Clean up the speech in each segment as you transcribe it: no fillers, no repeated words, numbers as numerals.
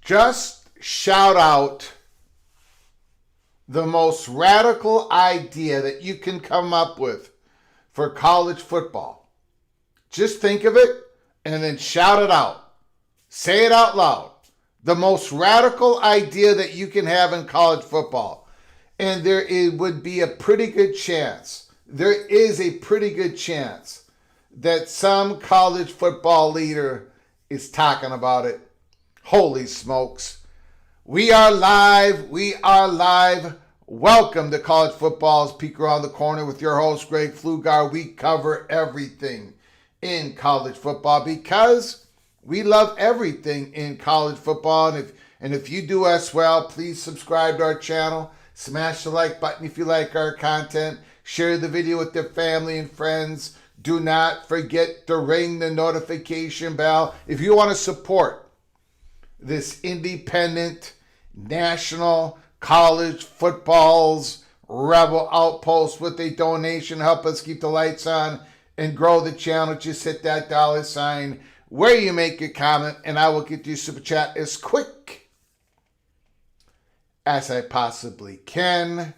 Just shout out the most radical idea that you can come up with for college football. Just think of it and then shout it out. Say it out loud. The most radical idea that you can have in college football. And it would be a pretty good chance. There is a pretty good chance that some college football leader is talking about it. Holy smokes. We are live. We are live. Welcome to College Football's Peek Around the Corner with your host, Greg Pflugar. We cover everything in college football because we love everything in college football. And if you do us well, please subscribe to our channel. Smash the like button if you like our content. Share the video with your family and friends. Do not forget to ring the notification bell. If you want to support this independent national college football's rebel outpost with a donation, help us keep the lights on and grow the channel, just hit that $sign where you make your comment, and I will get you super chat as quick as I possibly can.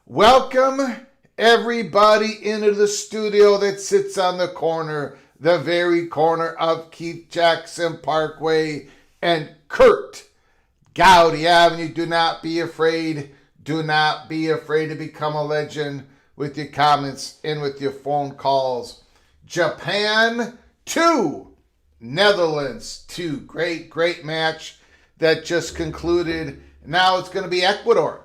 Welcome everybody into the studio that sits on the corner, the very corner of Keith Jackson Parkway and Kurt Gowdy Avenue. Do not be afraid. Do not be afraid to become a legend with your comments and with your phone calls. Japan 2, Netherlands 2. Great match that just concluded. Now it's going to be Ecuador.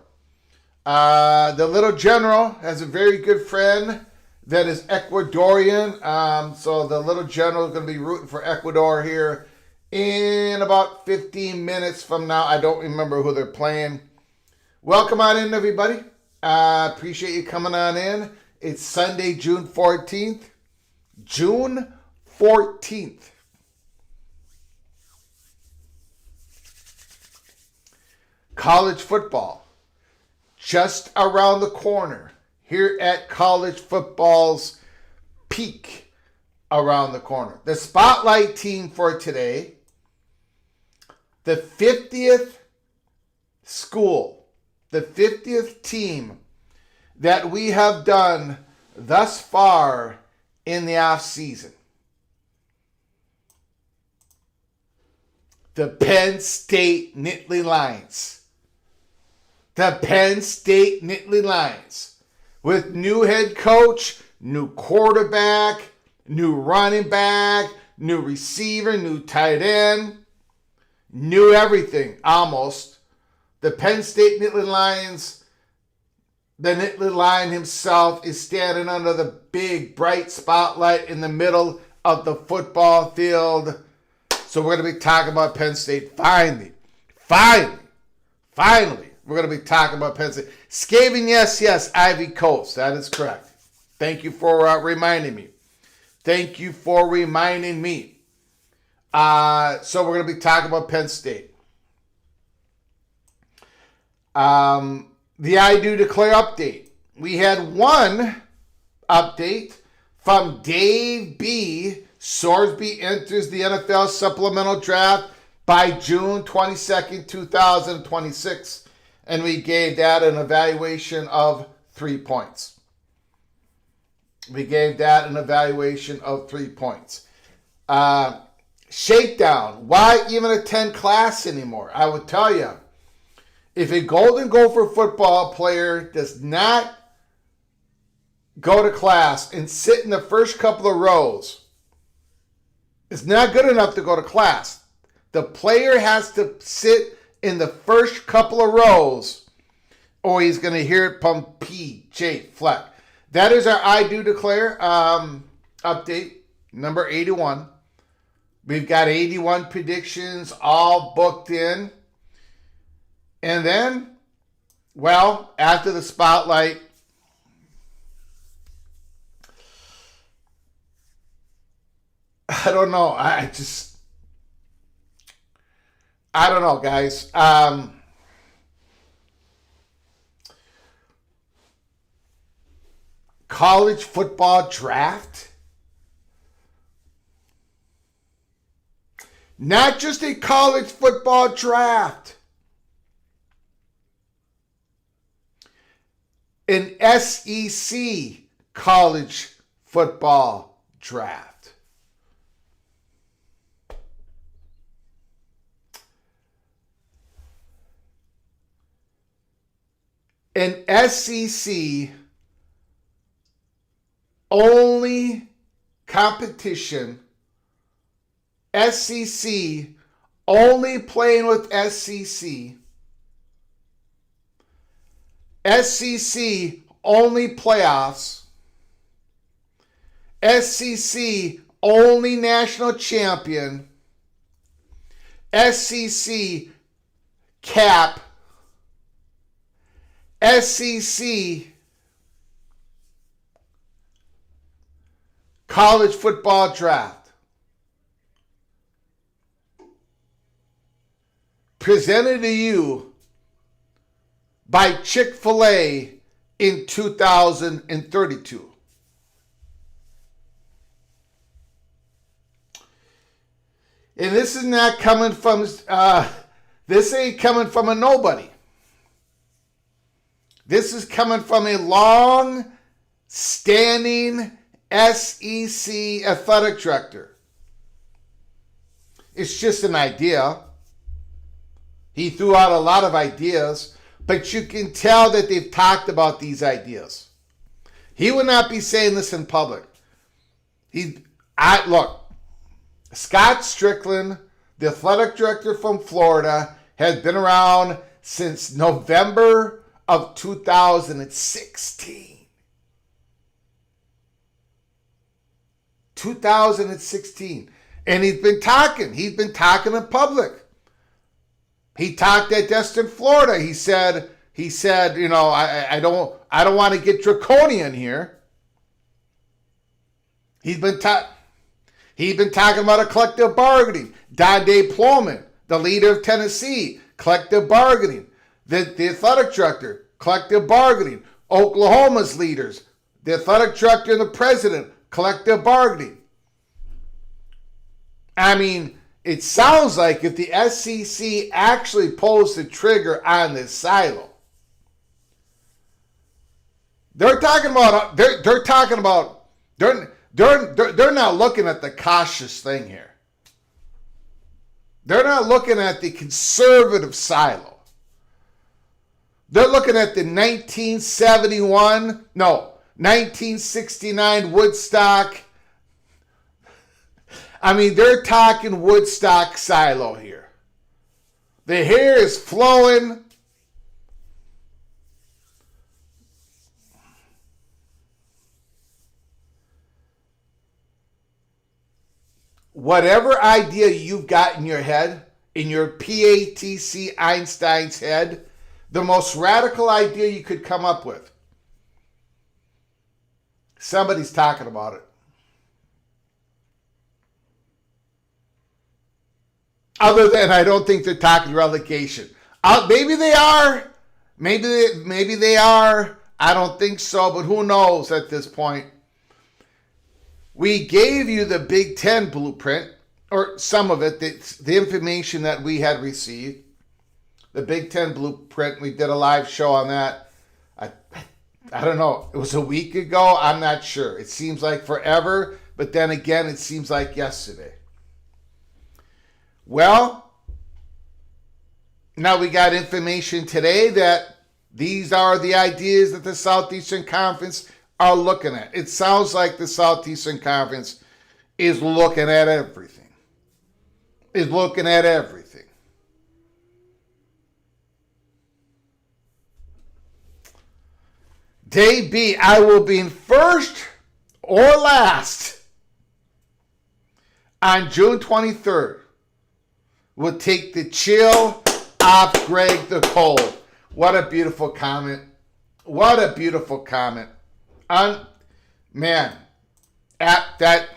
The little general has a very good friend that is Ecuadorian. So the little general is going to be rooting for Ecuador here in about 15 minutes from now. I don't remember who they're playing. Welcome on in, everybody. Appreciate you coming on in. It's Sunday, June 14th. June 14th. College football just around the corner. Here at college football's peak around the corner. The spotlight team for today, the 50th school, the 50th team that we have done thus far in the off season. The Penn State Nittany Lions. The Penn State Nittany Lions. With new head coach, new quarterback, new running back, new receiver, new tight end, new everything, almost. The Penn State Nittany Lions, the Nittany Lion himself is standing under the big, bright spotlight in the middle of the football field. So we're going to be talking about Penn State finally. We're going to be talking about Penn State. Scathing, yes, Ivy Coast. That is correct. Thank you for reminding me. So we're going to be talking about Penn State. The I Do Declare update. We had one update from Dave B. Sorsby enters the NFL supplemental draft by June 22nd, 2026. And we gave that an evaluation of 3 points. Shakedown. Why even attend class anymore? I would tell you, if a Golden Gopher football player does not go to class and sit in the first couple of rows, it's not good enough to go to class. The player has to sit in the first couple of rows, or he's going to hear it from PJ Fleck. That is our I Do Declare update, number 81. We've got 81 predictions all booked in. And then, well, after the spotlight, I don't know. I don't know, guys. College football draft. Not just a college football draft. An SEC college football draft. An SEC only competition, SEC only playing with SEC, SEC only playoffs, SEC only national champion, SEC cap, SEC college football draft. Presented to you by Chick-fil-A in 2032. And this is not coming from, this ain't coming from a nobody. This is coming from a long-standing SEC athletic director. It's just an idea. He threw out a lot of ideas, but you can tell that they've talked about these ideas. He would not be saying this in public. Look, Scott Strickland, the athletic director from Florida, has been around since November of 2016. 2016. And he's been talking in public. He talked at Destin, Florida. He said, He said, I don't want to get draconian here. He's been talking about a collective bargaining. Donde Plowman, the leader of Tennessee, collective bargaining. The athletic director, collective bargaining. Oklahoma's leaders, the athletic director and the president, collective bargaining. I mean, it sounds like if the SEC actually pulls the trigger on this silo, they're not looking at the cautious thing here. They're not looking at the conservative silo. They're looking at the 1969 Woodstock. I mean, they're talking Woodstock silo here. The hair is flowing. Whatever idea you've got in your head, in your PATC Einstein's head, the most radical idea you could come up with, somebody's talking about it. Other than, I don't think they're talking relegation. Maybe they are. Maybe they are. I don't think so, but who knows at this point. We gave you the Big Ten blueprint, or some of it, the information that we had received. The Big Ten blueprint, we did a live show on that. I don't know. It was a week ago. I'm not sure. It seems like forever, but then again, it seems like yesterday. Well, now we got information today that these are the ideas that the Southeastern Conference are looking at. It sounds like the Southeastern Conference is looking at everything. Day B, I will be in first or last on June 23rd. We'll take the chill off Greg the Cold. What a beautiful comment. Man, at that.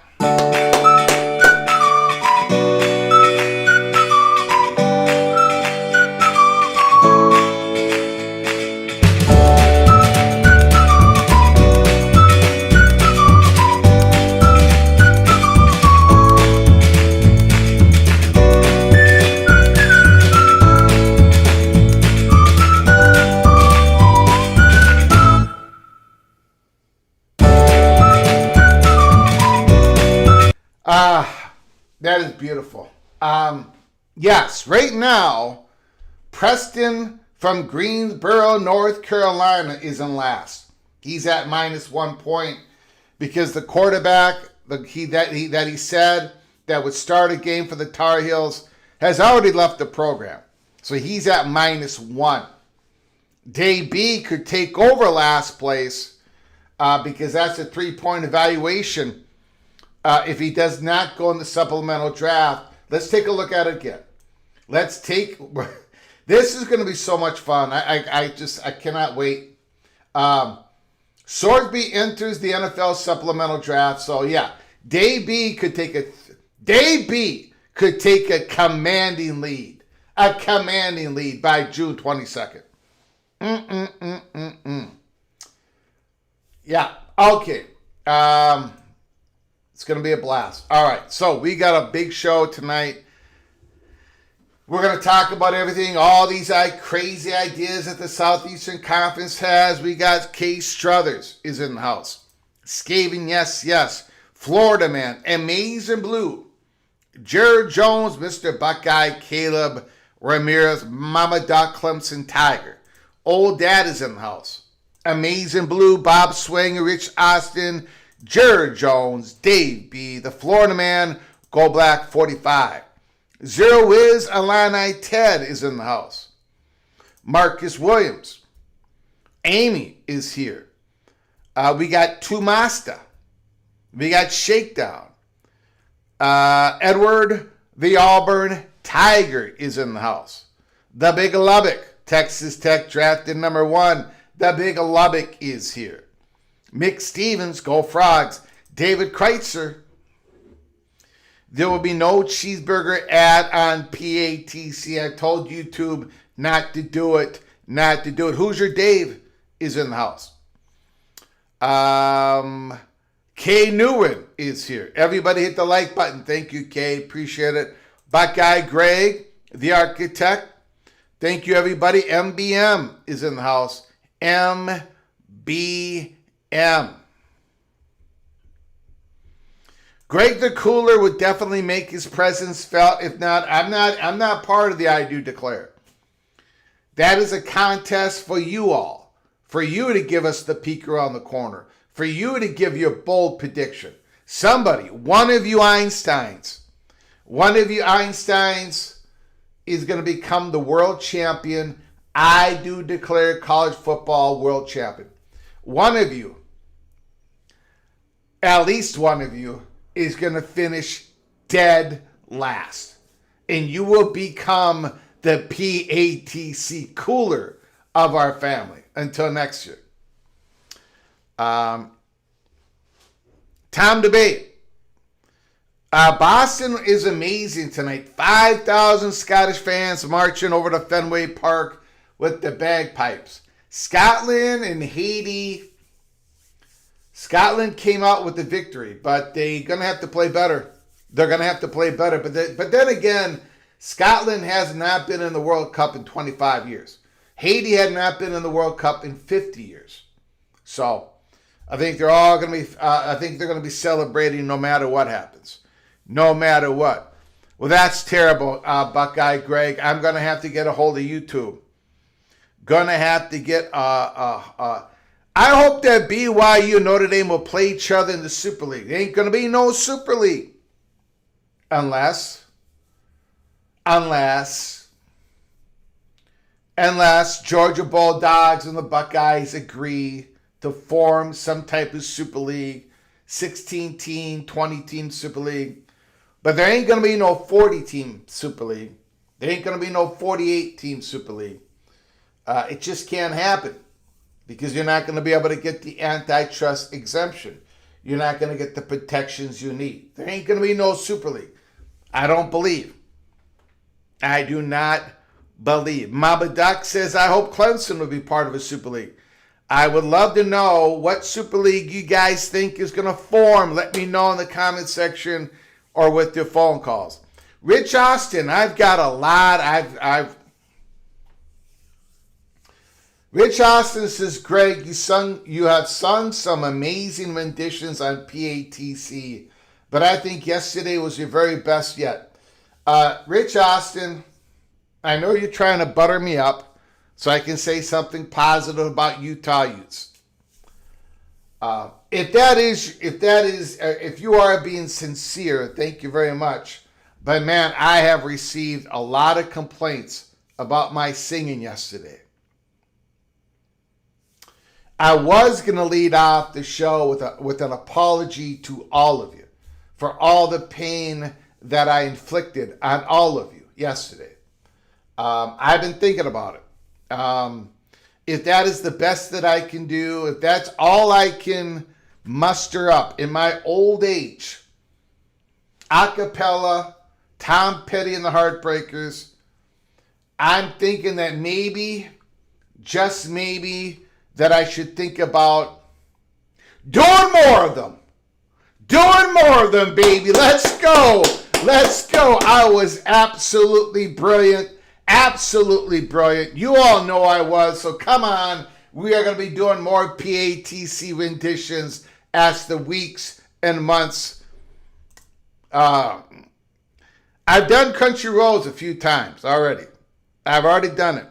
That is beautiful. Yes, right now, Preston from Greensboro, North Carolina is in last. He's at -1 point because the quarterback that he said that would start a game for the Tar Heels has already left the program. So he's at -1. Day B could take over last place because that's a 3-point evaluation. If he does not go in the supplemental draft, let's take a look at it again. This is going to be so much fun. I cannot wait. Sorsby enters the NFL supplemental draft. So yeah, Day B could take a commanding lead. A commanding lead by June 22nd. Yeah, okay. It's going to be a blast. All right, so we got a big show tonight. We're going to talk about everything, all these crazy ideas that the Southeastern Conference has. We got Case Struthers is in the house. Skaven, yes. Florida Man, Amazing Blue. Jared Jones, Mr. Buckeye, Caleb Ramirez, Mama Duck, Clemson Tiger. Old Dad is in the house. Amazing Blue, Bob Swing, Rich Austin, Jared Jones, Dave B, the Florida Man, Go Black 45. Zero Wiz, Illini Ted is in the house. Marcus Williams. Amy is here. We got Tumasta. We got Shakedown. Edward the Auburn Tiger is in the house. The Big Lubbock. Texas Tech drafted number 1. The Big Lubbock is here. Mick Stevens, go Frogs. David Kreitzer. There will be no cheeseburger ad on PATC. I told YouTube not to do it. Not to do it. Hoosier Dave is in the house. Kay Newen is here. Everybody hit the like button. Thank you, Kay. Appreciate it. Buckeye Greg, the architect. Thank you, everybody. MBM is in the house. MBM. Greg the Cooler would definitely make his presence felt. If not, I'm not part of the I Do Declare. That is a contest for you all. For you to give us the peek around the corner. For you to give your bold prediction. Somebody, one of you Einsteins is going to become the world champion. I Do Declare college football world champion. One of you, at least one of you, is going to finish dead last. And you will become the PATC Cooler of our family. Until next year. Tom Debate. Boston is amazing tonight. 5,000 Scottish fans marching over to Fenway Park with the bagpipes. Scotland and Haiti. Scotland came out with the victory, but they're going to have to play better. They're going to have to play better. But then again, Scotland has not been in the World Cup in 25 years. Haiti had not been in the World Cup in 50 years. So I think they're all going to be. I think they're going to be celebrating no matter what happens, no matter what. Well, that's terrible, Buckeye Greg. I'm going to have to get a hold of YouTube. Going to have to get. I hope that BYU and Notre Dame will play each other in the Super League. There ain't going to be no Super League unless Georgia Bulldogs and the Buckeyes agree to form some type of Super League, 16-team, 20-team Super League. But there ain't going to be no 40-team Super League. There ain't going to be no 48-team Super League. It just can't happen because you're not going to be able to get the antitrust exemption. You're not going to get the protections you need. There ain't going to be no Super League. I don't believe. I do not believe. Mama Duck says, I hope Clemson will be part of a Super League. I would love to know what Super League you guys think is going to form. Let me know in the comment section or with your phone calls. Rich Austin, I've got a lot. Rich Austin says, Greg, you have sung some amazing renditions on PATC, but I think yesterday was your very best yet. Rich Austin, I know you're trying to butter me up so I can say something positive about Utah Utes. If you are being sincere, thank you very much. But man, I have received a lot of complaints about my singing yesterday. I was going to lead off the show with an apology to all of you for all the pain that I inflicted on all of you yesterday. I've been thinking about it. If that is the best that I can do, if that's all I can muster up in my old age, a cappella, Tom Petty and the Heartbreakers, I'm thinking that maybe, just maybe, that I should think about doing more of them. Doing more of them, baby. Let's go. Let's go. I was absolutely brilliant. Absolutely brilliant. You all know I was, so come on. We are going to be doing more PATC renditions as the weeks and months. I've done Country Roads a few times already. I've already done it.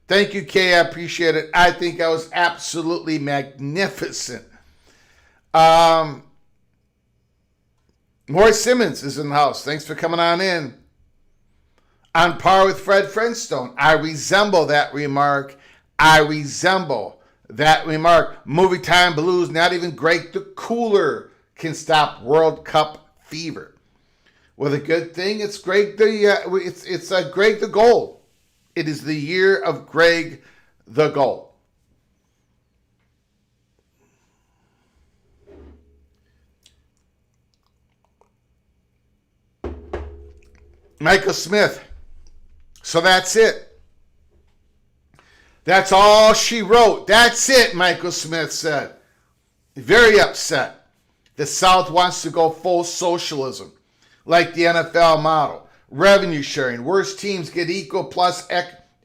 Thank you, Kay. I appreciate it. I think I was absolutely magnificent. Mohr Simmons is in the house. Thanks for coming on in. On par with Fred Flintstone. I resemble that remark. Movie Time Blues, not even Greg the Cooler can stop World Cup fever. Well, the good thing, it's Greg the Greg the Gold. It is the year of Greg the GOAT. Michael Smith. So that's it. That's all she wrote. That's it, Michael Smith said. Very upset. The South wants to go full socialism, like the NFL model. Revenue sharing. Worst teams get equal plus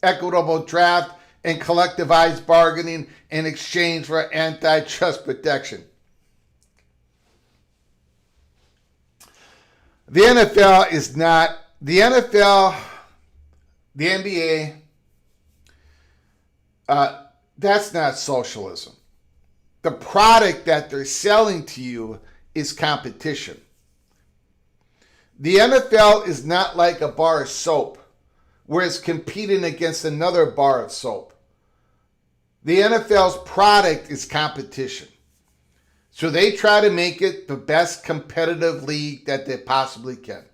equitable draft and collectivized bargaining in exchange for antitrust protection. The NFL is not... The NFL, the NBA, that's not socialism. The product that they're selling to you is competition. The NFL is not like a bar of soap where it's competing against another bar of soap. The NFL's product is competition. So they try to make it the best competitive league that they possibly can.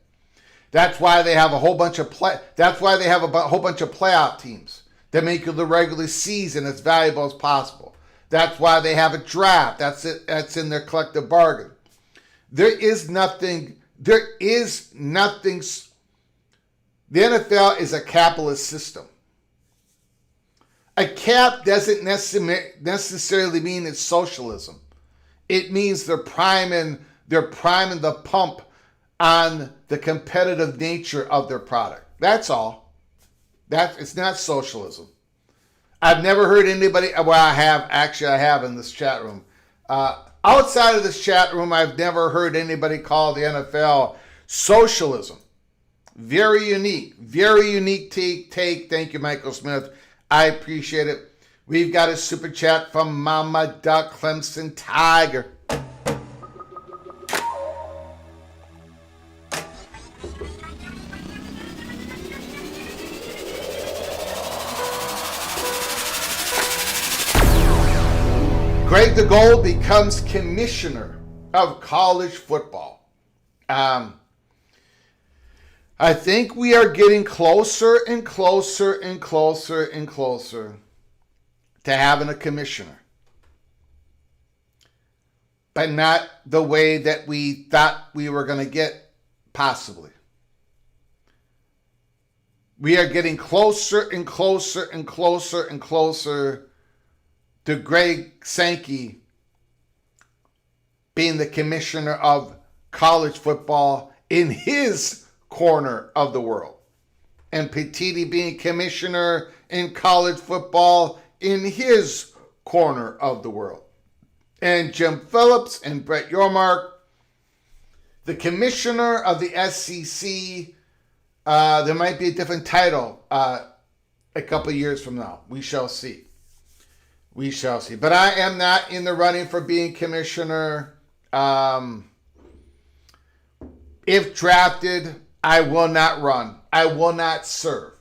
That's why they have a whole bunch of whole bunch of playoff teams that make the regular season as valuable as possible. That's why they have a draft. That's it. That's in their collective bargain. There is nothing. The NFL is a capitalist system. A cap doesn't necessarily mean it's socialism. It means they're priming the pump on the competitive nature of their product. That's all. It's not socialism. I've never heard anybody, well, I have in this chat room. Outside of this chat room, I've never heard anybody call the NFL socialism. Very unique take. Thank you, Michael Smith. I appreciate it. We've got a super chat from Mama Duck Clemson Tiger. Greg the GOAT becomes commissioner of college football. I think we are getting closer and closer and closer and closer to having a commissioner. But not the way that we thought we were going to get, possibly. We are getting closer and closer and closer and closer to Greg Sankey being the commissioner of college football in his corner of the world. And Petiti being commissioner in college football in his corner of the world. And Jim Phillips and Brett Yormark, the commissioner of the SEC. There might be a different title a couple years from now. We shall see. We shall see. But I am not in the running for being commissioner. If drafted, I will not run. I will not serve.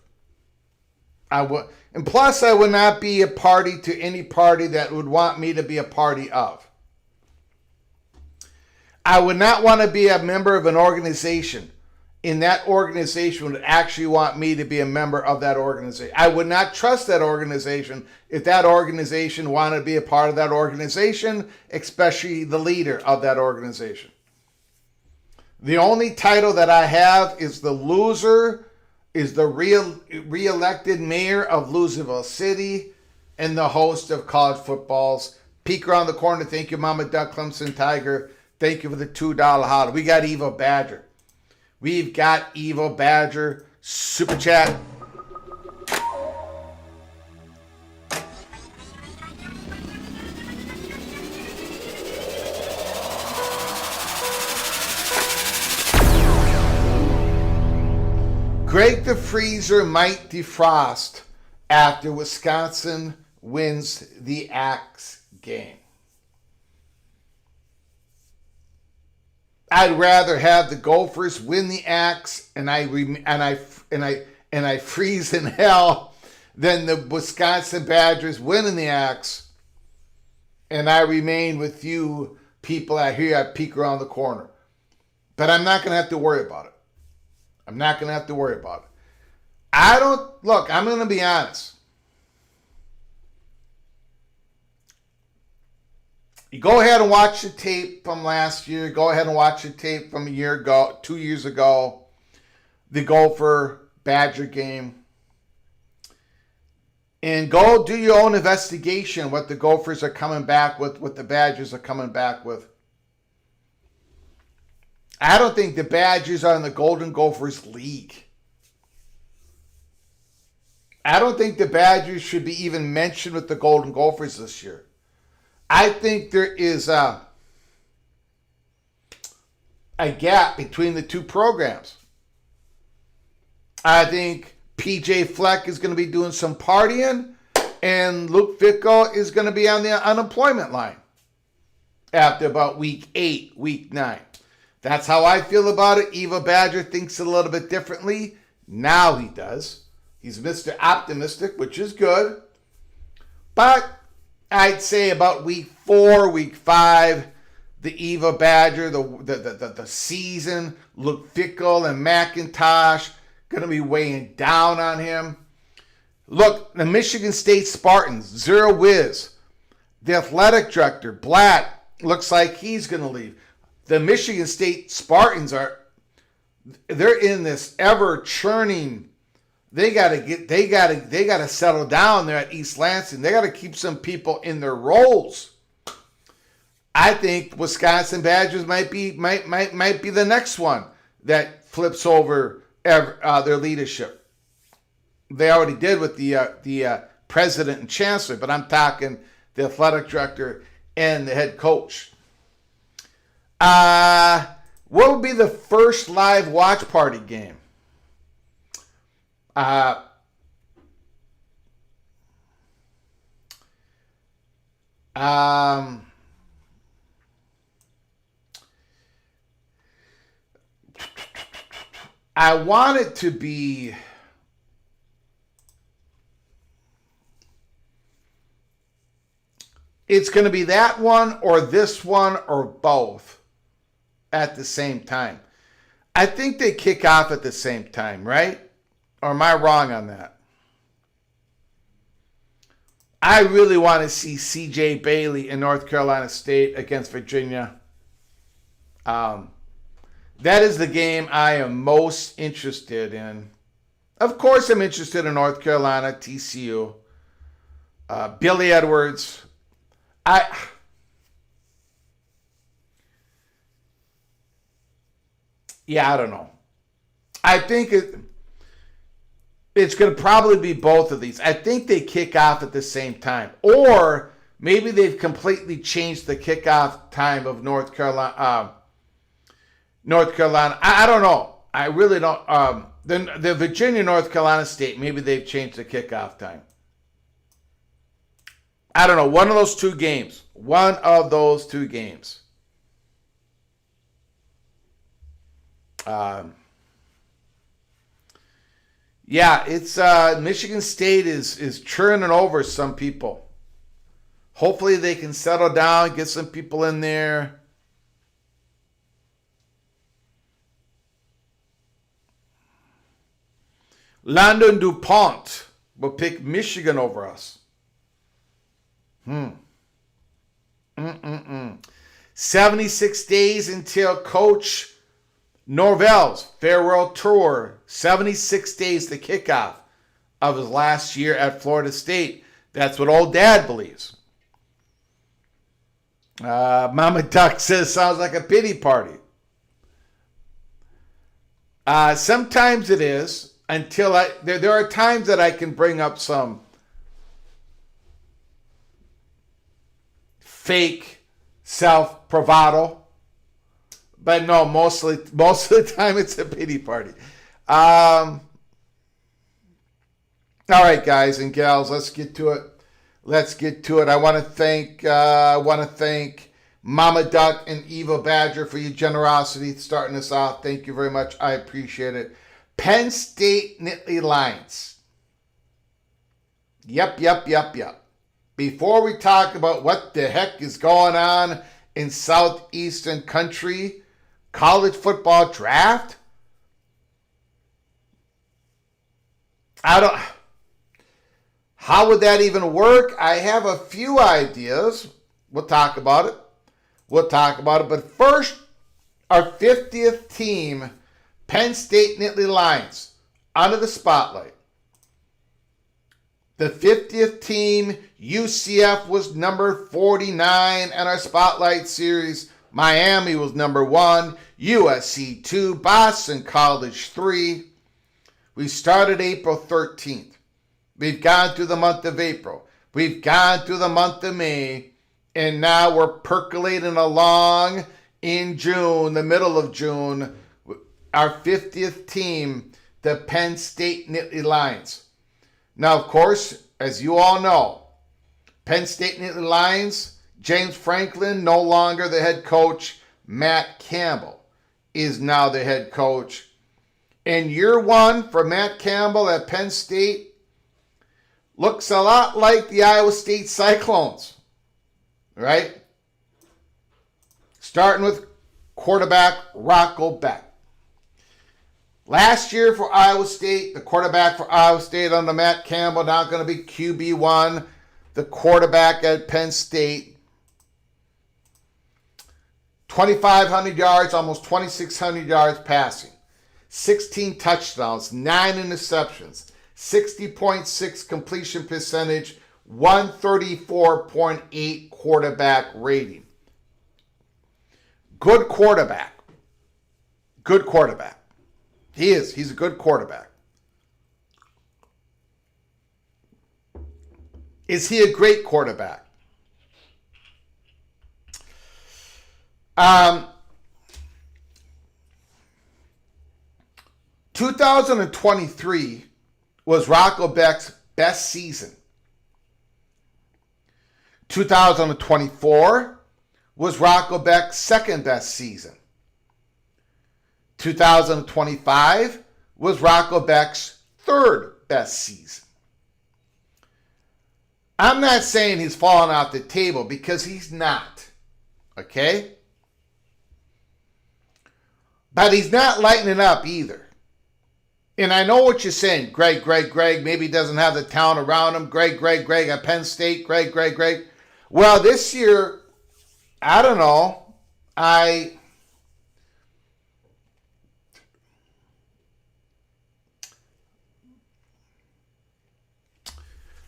And plus, I would not be a party to any party that would want me to be a party of. I would not want to be a member of an organization, and that organization would actually want me to be a member of that organization. I would not trust that organization if that organization wanted to be a part of that organization, especially the leader of that organization. The only title that I have is the re-elected mayor of Louisville City and the host of college football's Peek Around the Corner. Thank you, Mama Duck Clemson Tiger. Thank you for the $2 holler. We got Evil Badger. We've got Evil Badger. Super chat. Greg the Freezer might defrost after Wisconsin wins the Axe game. I'd rather have the Gophers win the Axe and I freeze in hell than the Wisconsin Badgers winning the Axe and I remain with you people out here at Peek Around the Corner. But I'm not going to have to worry about it. I'm not going to have to worry about it. I'm going to be honest. You go ahead and watch the tape from last year. Go ahead and watch the tape from a year ago, 2 years ago. The Gopher Badger game. And go do your own investigation, what the Gophers are coming back with, what the Badgers are coming back with. I don't think the Badgers are in the Golden Gophers League. I don't think the Badgers should be even mentioned with the Golden Gophers this year. I think there is a gap between the two programs. I think PJ Fleck is going to be doing some partying, and Luke Fickle is going to be on the unemployment line after about week 8, week 9. That's how I feel about it. Eva Badger thinks a little bit differently. Now he does. He's Mr. Optimistic, which is good. But I'd say about week 4, week 5, the Eva Badger, the season, Luke Fickle and McIntosh going to be weighing down on him. Look, the Michigan State Spartans, Zero Wiz, the athletic director, Blatt, looks like he's going to leave. The Michigan State Spartans they're in this ever churning. They got to settle down there at East Lansing. They got to keep some people in their roles. I think Wisconsin Badgers might be the next one that flips over their leadership. They already did with the president and chancellor, but I'm talking the athletic director and the head coach. What would be the first live watch party game? I want it to be it's going to be that one or this one or both at the same time. I think they kick off at the same time, right? Or am I wrong on that? I really want to see C.J. Bailey in North Carolina State against Virginia. That is the game I am most interested in. Of course, I'm interested in North Carolina, TCU. Billy Edwards. I don't know. I think it's going to probably be both of these. I think they kick off at the same time. Or maybe they've completely changed the kickoff time of North Carolina. I don't know. I really don't. The Virginia, North Carolina State, maybe they've changed the kickoff time. I don't know. One of those two games. It's Michigan State is churning over some people. Hopefully they can settle down, get some people in there. Landon DuPont will pick Michigan over us. 76 days until Coach Norvell's farewell tour. 76 days to kickoff of his last year at Florida State. That's what old dad believes. Mama Duck says sounds like a pity party. Sometimes it is until there are times that I can bring up some fake self-bravado. But no, most of the time it's a pity party. All right, guys and gals, let's get to it. I want to thank Mama Duck and Eva Badger for your generosity starting us off. Thank you very much. I appreciate it. Penn State Nittany Lions. Yep. Before we talk about what the heck is going on in Southeastern country, college football draft, I don't. How would that even work? I have a few ideas. We'll talk about it. But first, our 50th team, Penn State Nittany Lions, under the spotlight. The 50th team, UCF was number 49 in our Spotlight series. Miami was number 1, USC 2, Boston College 3. We started April 13th. We've gone through the month of April. We've gone through the month of May. And now we're percolating along in June, the middle of June, our 50th team, the Penn State Nittany Lions. Now, of course, as you all know, Penn State Nittany Lions, James Franklin, no longer the head coach. Matt Campbell is now the head coach. And year one for Matt Campbell at Penn State looks a lot like the Iowa State Cyclones, right? Starting with quarterback Rocco Beck. Last year for Iowa State, the quarterback for Iowa State under Matt Campbell, now going to be QB1, the quarterback at Penn State. 2,500 yards, almost 2,600 yards passing. 16 touchdowns, 9 interceptions, 60.6 completion percentage, 134.8 quarterback rating. Good quarterback. Good quarterback. He is. He's a good quarterback. Is he a great quarterback? 2023 was Rocco Beck's best season. 2024 was Rocco Beck's second best season. 2025 was Rocco Beck's third best season. I'm not saying he's fallen off the table because he's not. Okay? But he's not lighting it up either. And I know what you're saying. Greg, maybe he doesn't have the talent around him. Greg at Penn State. Greg. Well, this year, I don't know.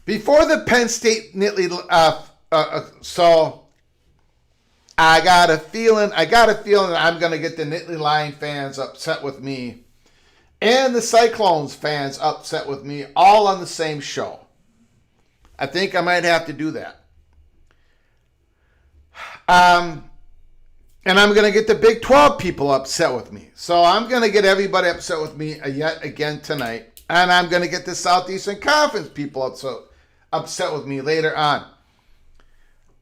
Before the Penn State Nittany, so I got a feeling I'm going to get the Nittany Lion fans upset with me and the Cyclones fans upset with me all on the same show. I think I might have to do that. And I'm going to get the Big 12 people upset with me. So I'm going to get everybody upset with me yet again tonight. And I'm going to get the Southeastern Conference people upset with me later on.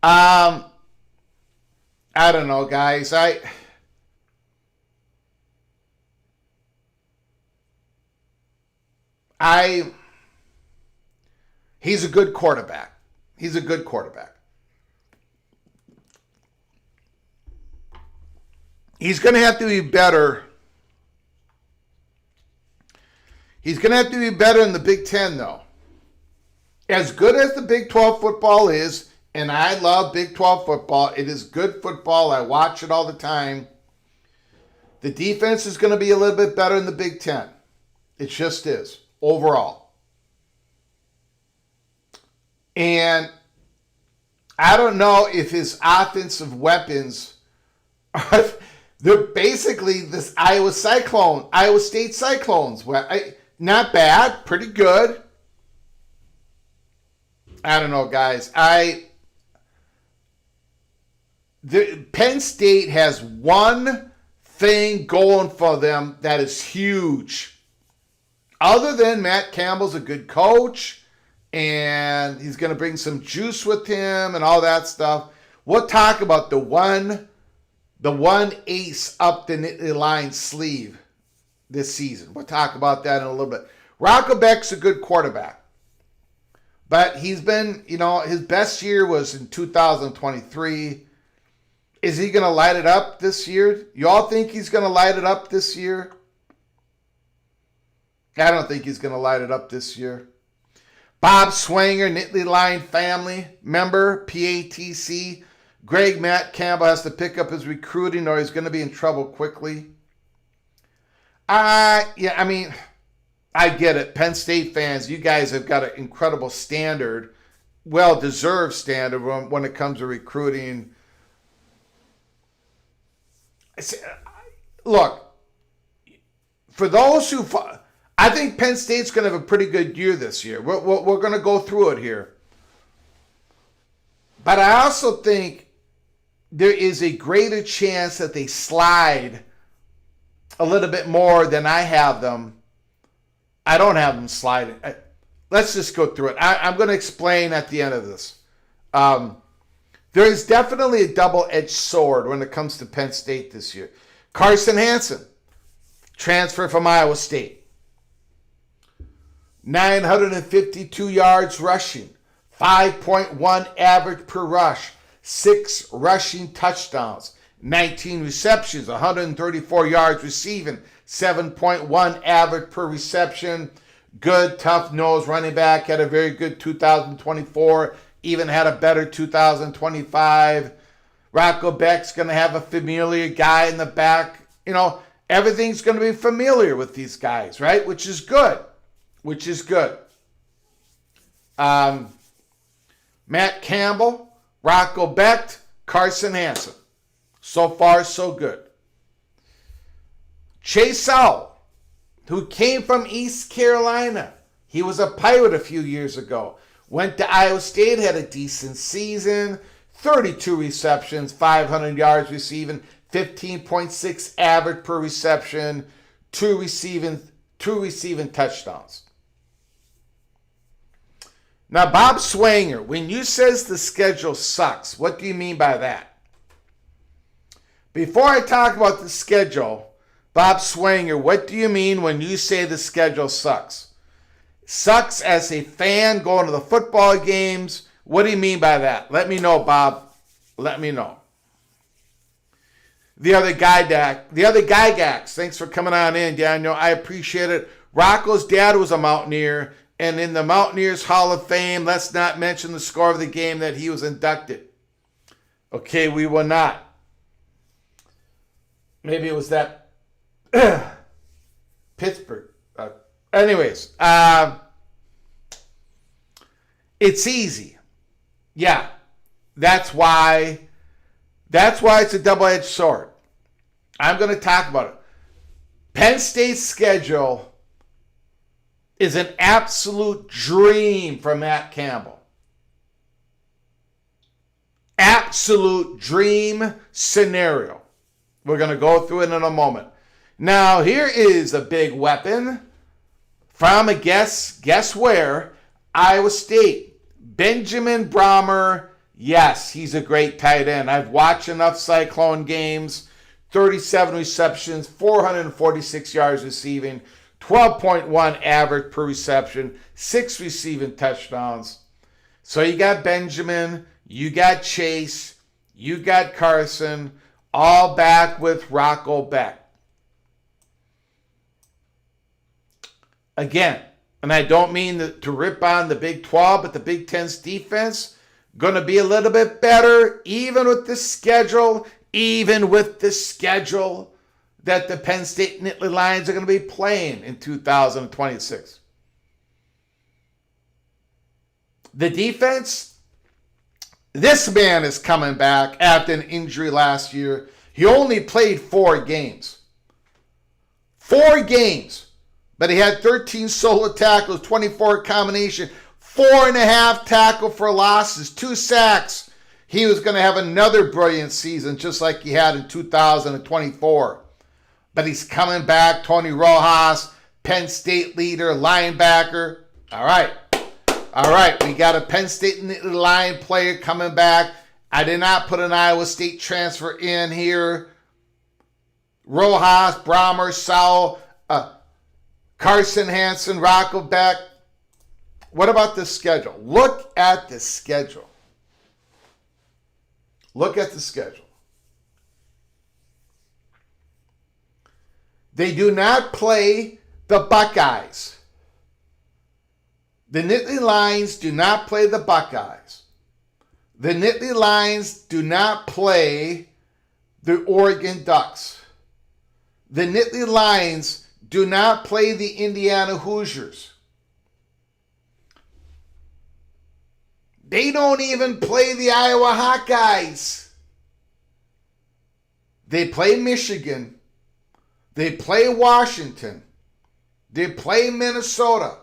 I don't know, guys. He's a good quarterback. He's a good quarterback. He's going to have to be better. He's going to have to be better in the Big Ten, though. As good as the Big 12 football is, and I love Big 12 football, it is good football. I watch it all the time. The defense is going to be a little bit better in the Big Ten. It just is, overall. And I don't know if his offensive weapons are... They're basically this Iowa State Cyclones. Not bad, pretty good. I don't know, guys. Penn State has one thing going for them that is huge. Other than Matt Campbell's a good coach, and he's going to bring some juice with him and all that stuff. We'll talk about the one ace up the Nittany Lion sleeve this season. We'll talk about that in a little bit. Rocco Beck's a good quarterback. But he's been, his best year was in 2023. Is he going to light it up this year? You all think he's going to light it up this year? I don't think he's going to light it up this year. Bob Swanger, Nittany Lion family member, PATC. Matt Campbell has to pick up his recruiting or he's going to be in trouble quickly. Yeah, I mean, I get it. Penn State fans, you guys have got an incredible standard, well-deserved standard when it comes to recruiting. Look, for those who... I think Penn State's going to have a pretty good year this year. We're going to go through it here. But I also think there is a greater chance that they slide a little bit more than I have them. I don't have them sliding. Let's just go through it. I'm going to explain at the end of this. There is definitely a double-edged sword when it comes to Penn State this year. Carson Hansen, transfer from Iowa State. 952 yards rushing, 5.1 average per rush, 6 rushing touchdowns, 19 receptions, 134 yards receiving, 7.1 average per reception. Good, tough-nosed running back, had a very good 2024, even had a better 2025. Rocco Beck's going to have a familiar guy in the back. You know, everything's going to be familiar with these guys, right? Which is good. Matt Campbell, Rocco Beck, Carson Hansen. So far, so good. Chase Sowell, who came from East Carolina. He was a Pirate a few years ago. Went to Iowa State, had a decent season. 32 receptions, 500 yards receiving, 15.6 average per reception, two receiving touchdowns. Now, Bob Swanger, when you says the schedule sucks, what do you mean by that? Before I talk about the schedule, Bob Swanger, what do you mean when you say the schedule sucks? Sucks as a fan going to the football games. What do you mean by that? Let me know, Bob. Let me know. The other Gygax, thanks for coming on in, Daniel. I appreciate it. Rocco's dad was a Mountaineer, and in the Mountaineers Hall of Fame, let's not mention the score of the game that he was inducted. Okay, we will not. Maybe it was that Pittsburgh. Anyways, it's easy. Yeah, that's why it's a double-edged sword. I'm going to talk about it. Penn State's schedule is an absolute dream for Matt Campbell. Absolute dream scenario. We're going to go through it in a moment. Now, here is a big weapon from guess where? Iowa State. Benjamin Brahmer. Yes, he's a great tight end. I've watched enough Cyclone games. 37 receptions, 446 yards receiving, 12.1 average per reception, 6 receiving touchdowns. So you got Benjamin, you got Chase, you got Carson, all back with Rocco Beck. Again, and I don't mean to rip on the Big 12, but the Big 10's defense going to be a little bit better, even with the schedule that the Penn State Nittany Lions are going to be playing in 2026. The defense, this man is coming back after an injury last year. He only played 4 games. 4 games. But he had 13 solo tackles, 24 combination, 4.5 tackle for losses, 2 sacks. He was going to have another brilliant season just like he had in 2024. But he's coming back. Tony Rojas, Penn State leader, linebacker. All right. We got a Penn State Lion player coming back. I did not put an Iowa State transfer in here. Rojas, Brahmer, Sowell, Carson Hansen, Rocco Beck. What about the schedule? Look at the schedule. They do not play the Buckeyes. The Nittany Lions do not play the Buckeyes. The Nittany Lions do not play the Oregon Ducks. The Nittany Lions do not play the Indiana Hoosiers. They don't even play the Iowa Hawkeyes. They play Michigan. They play Washington. They play Minnesota.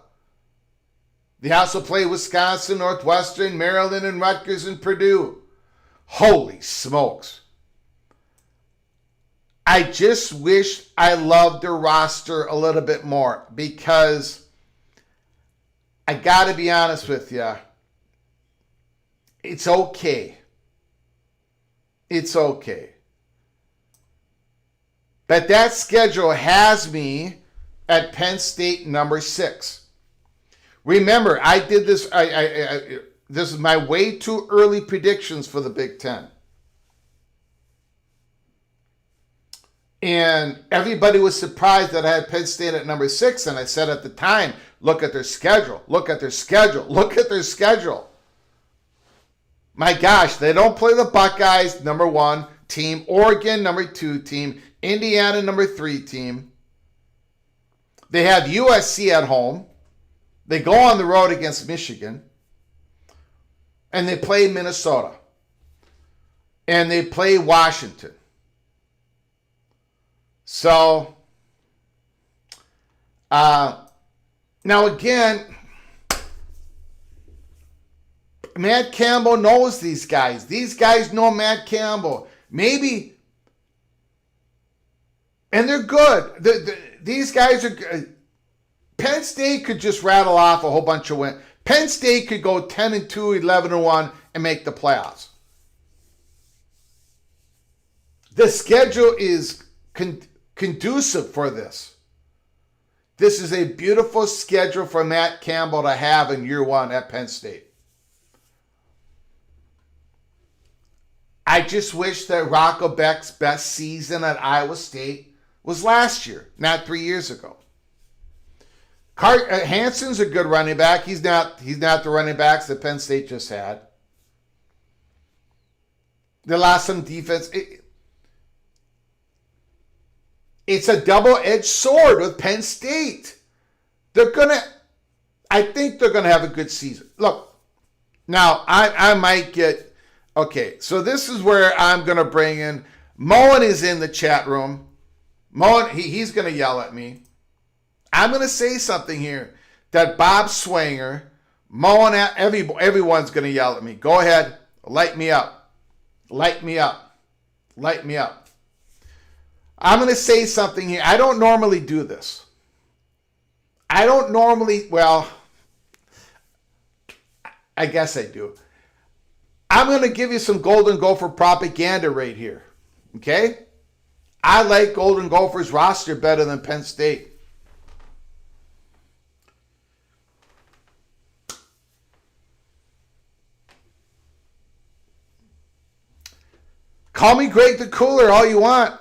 They also play Wisconsin, Northwestern, Maryland, and Rutgers and Purdue. Holy smokes. I just wish I loved the roster a little bit more, because I got to be honest with you. It's okay. It's okay. But that schedule has me at Penn State number 6. Remember, I did this. This is my way too early predictions for the Big Ten. And everybody was surprised that I had Penn State at number 6. And I said at the time, look at their schedule. Look at their schedule. Look at their schedule. My gosh, they don't play the Buckeyes, number 1 team. Oregon, number 2 team. Indiana, number 3 team. They have USC at home. They go on the road against Michigan. And they play Minnesota. And they play Washington. So, now again, Matt Campbell knows these guys. These guys know Matt Campbell. Maybe, and they're good. These guys are good. Penn State could just rattle off a whole bunch of wins. Penn State could go 10-2, 11-1, and make the playoffs. The schedule is conducive for this. This is a beautiful schedule for Matt Campbell to have in year 1 at Penn State. I just wish that Rocco Beck's best season at Iowa State was last year, not 3 years ago. Hanson's a good running back. He's not the running backs that Penn State just had. They lost some defense. It's a double-edged sword with Penn State. I think they're gonna have a good season. Look, now I might get, okay, so this is where I'm gonna bring in, Mohr is in the chat room. Mohr, he's gonna yell at me. I'm gonna say something here that Bob Swanger, Mohr, everyone's gonna yell at me. Go ahead, light me up. Light me up. Light me up. I'm going to say something here. I don't normally do this. Well, I guess I do. I'm going to give you some Golden Gopher propaganda right here. Okay? I like Golden Gophers roster better than Penn State. Call me Greg the Cooler all you want.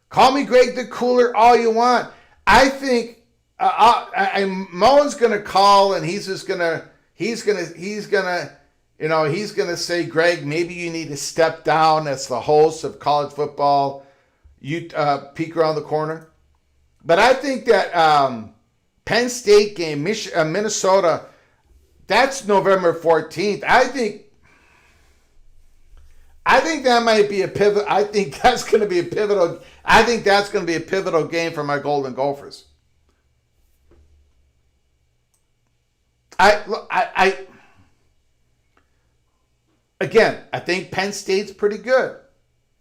Call me Greg the Cooler all you want. I think Mohn's going to call and he's going to say, Greg, maybe you need to step down as the host of college football. You peek around the corner. But I think that Penn State game, Minnesota, that's November 14th. I think that might be a pivot. I think that's going to be a pivotal. I think that's going to be a pivotal game for my Golden Gophers. Again, I think Penn State's pretty good.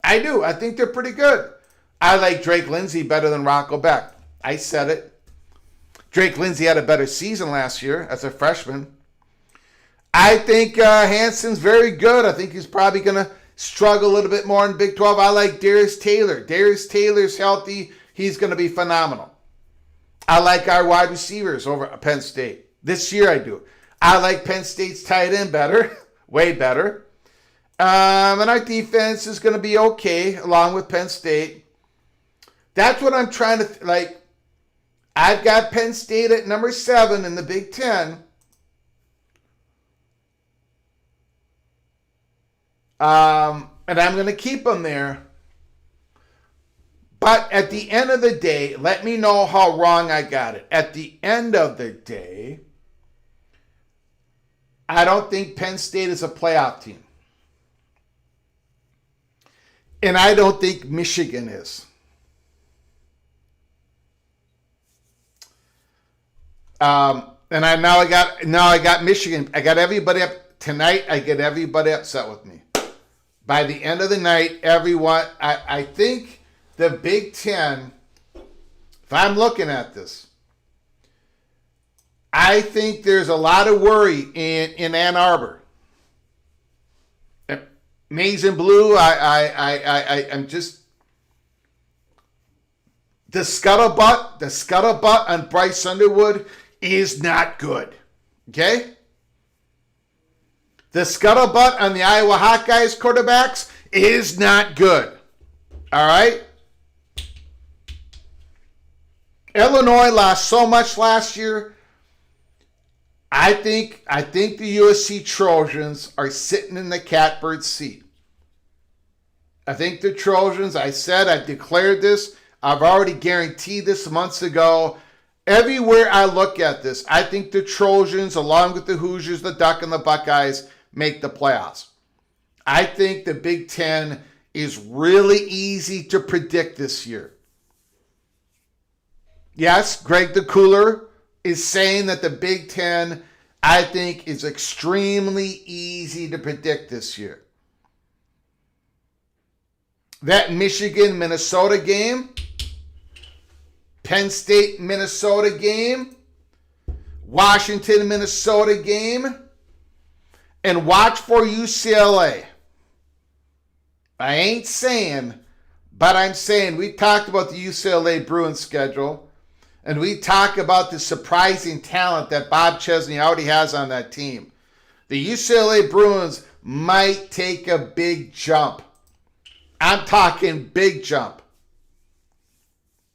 I do. I think they're pretty good. I like Drake Lindsey better than Rocco Beck. I said it. Drake Lindsey had a better season last year as a freshman. I think Hanson's very good. I think he's probably going to struggle a little bit more in Big 12. I like Darius Taylor. Darius Taylor's healthy. He's going to be phenomenal. I like our wide receivers over at Penn State. This year I do. I like Penn State's tight end better. Way better. And our defense is going to be okay along with Penn State. That's what I'm trying to, I've got Penn State at number 7 in the Big Ten. And I'm going to keep them there. But at the end of the day, let me know how wrong I got it. At the end of the day, I don't think Penn State is a playoff team. And I don't think Michigan is. And I got Michigan. I got everybody up tonight. I get everybody upset with me. By the end of the night, everyone, I think the Big Ten, if I'm looking at this, I think there's a lot of worry in Ann Arbor. Maize and Blue, I'm just, the scuttlebutt on Bryce Underwood is not good. Okay? The scuttlebutt on the Iowa Hawkeyes quarterbacks is not good. All right? Illinois lost so much last year. I think the USC Trojans are sitting in the catbird seat. I think the Trojans, I've declared this. I've already guaranteed this months ago. Everywhere I look at this, I think the Trojans, along with the Hoosiers, the Duck, and the Buckeyes, make the playoffs. I think the Big Ten is really easy to predict this year. Yes, Greg the Cooler is saying that the Big Ten, I think, is extremely easy to predict this year. That Michigan-Minnesota game, Penn State-Minnesota game, Washington-Minnesota game, and watch for UCLA. I ain't saying, but I'm saying we talked about the UCLA Bruins schedule, and we talk about the surprising talent that Bob Chesney already has on that team. The UCLA Bruins might take a big jump. I'm talking big jump.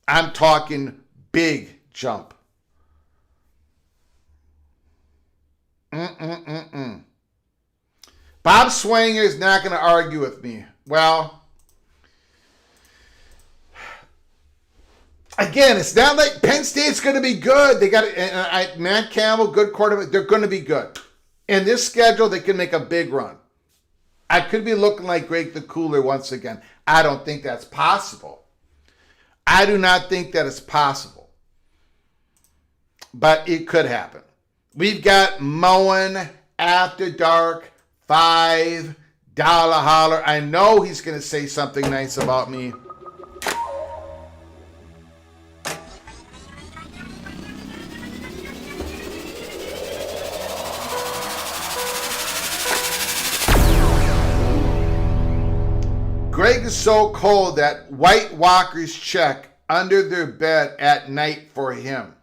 I'm talking big jump. Bob Swanger is not going to argue with me. Well, again, it's not like Penn State's going to be good. They got Matt Campbell, good quarterback. They're going to be good. In this schedule, they can make a big run. I could be looking like Greg the Cooler once again. I don't think that's possible. I do not think that it's possible. But it could happen. We've got Moen After Dark, $5 holler. I know he's going to say something nice about me. Greg is so cold that White Walkers check under their bed at night for him.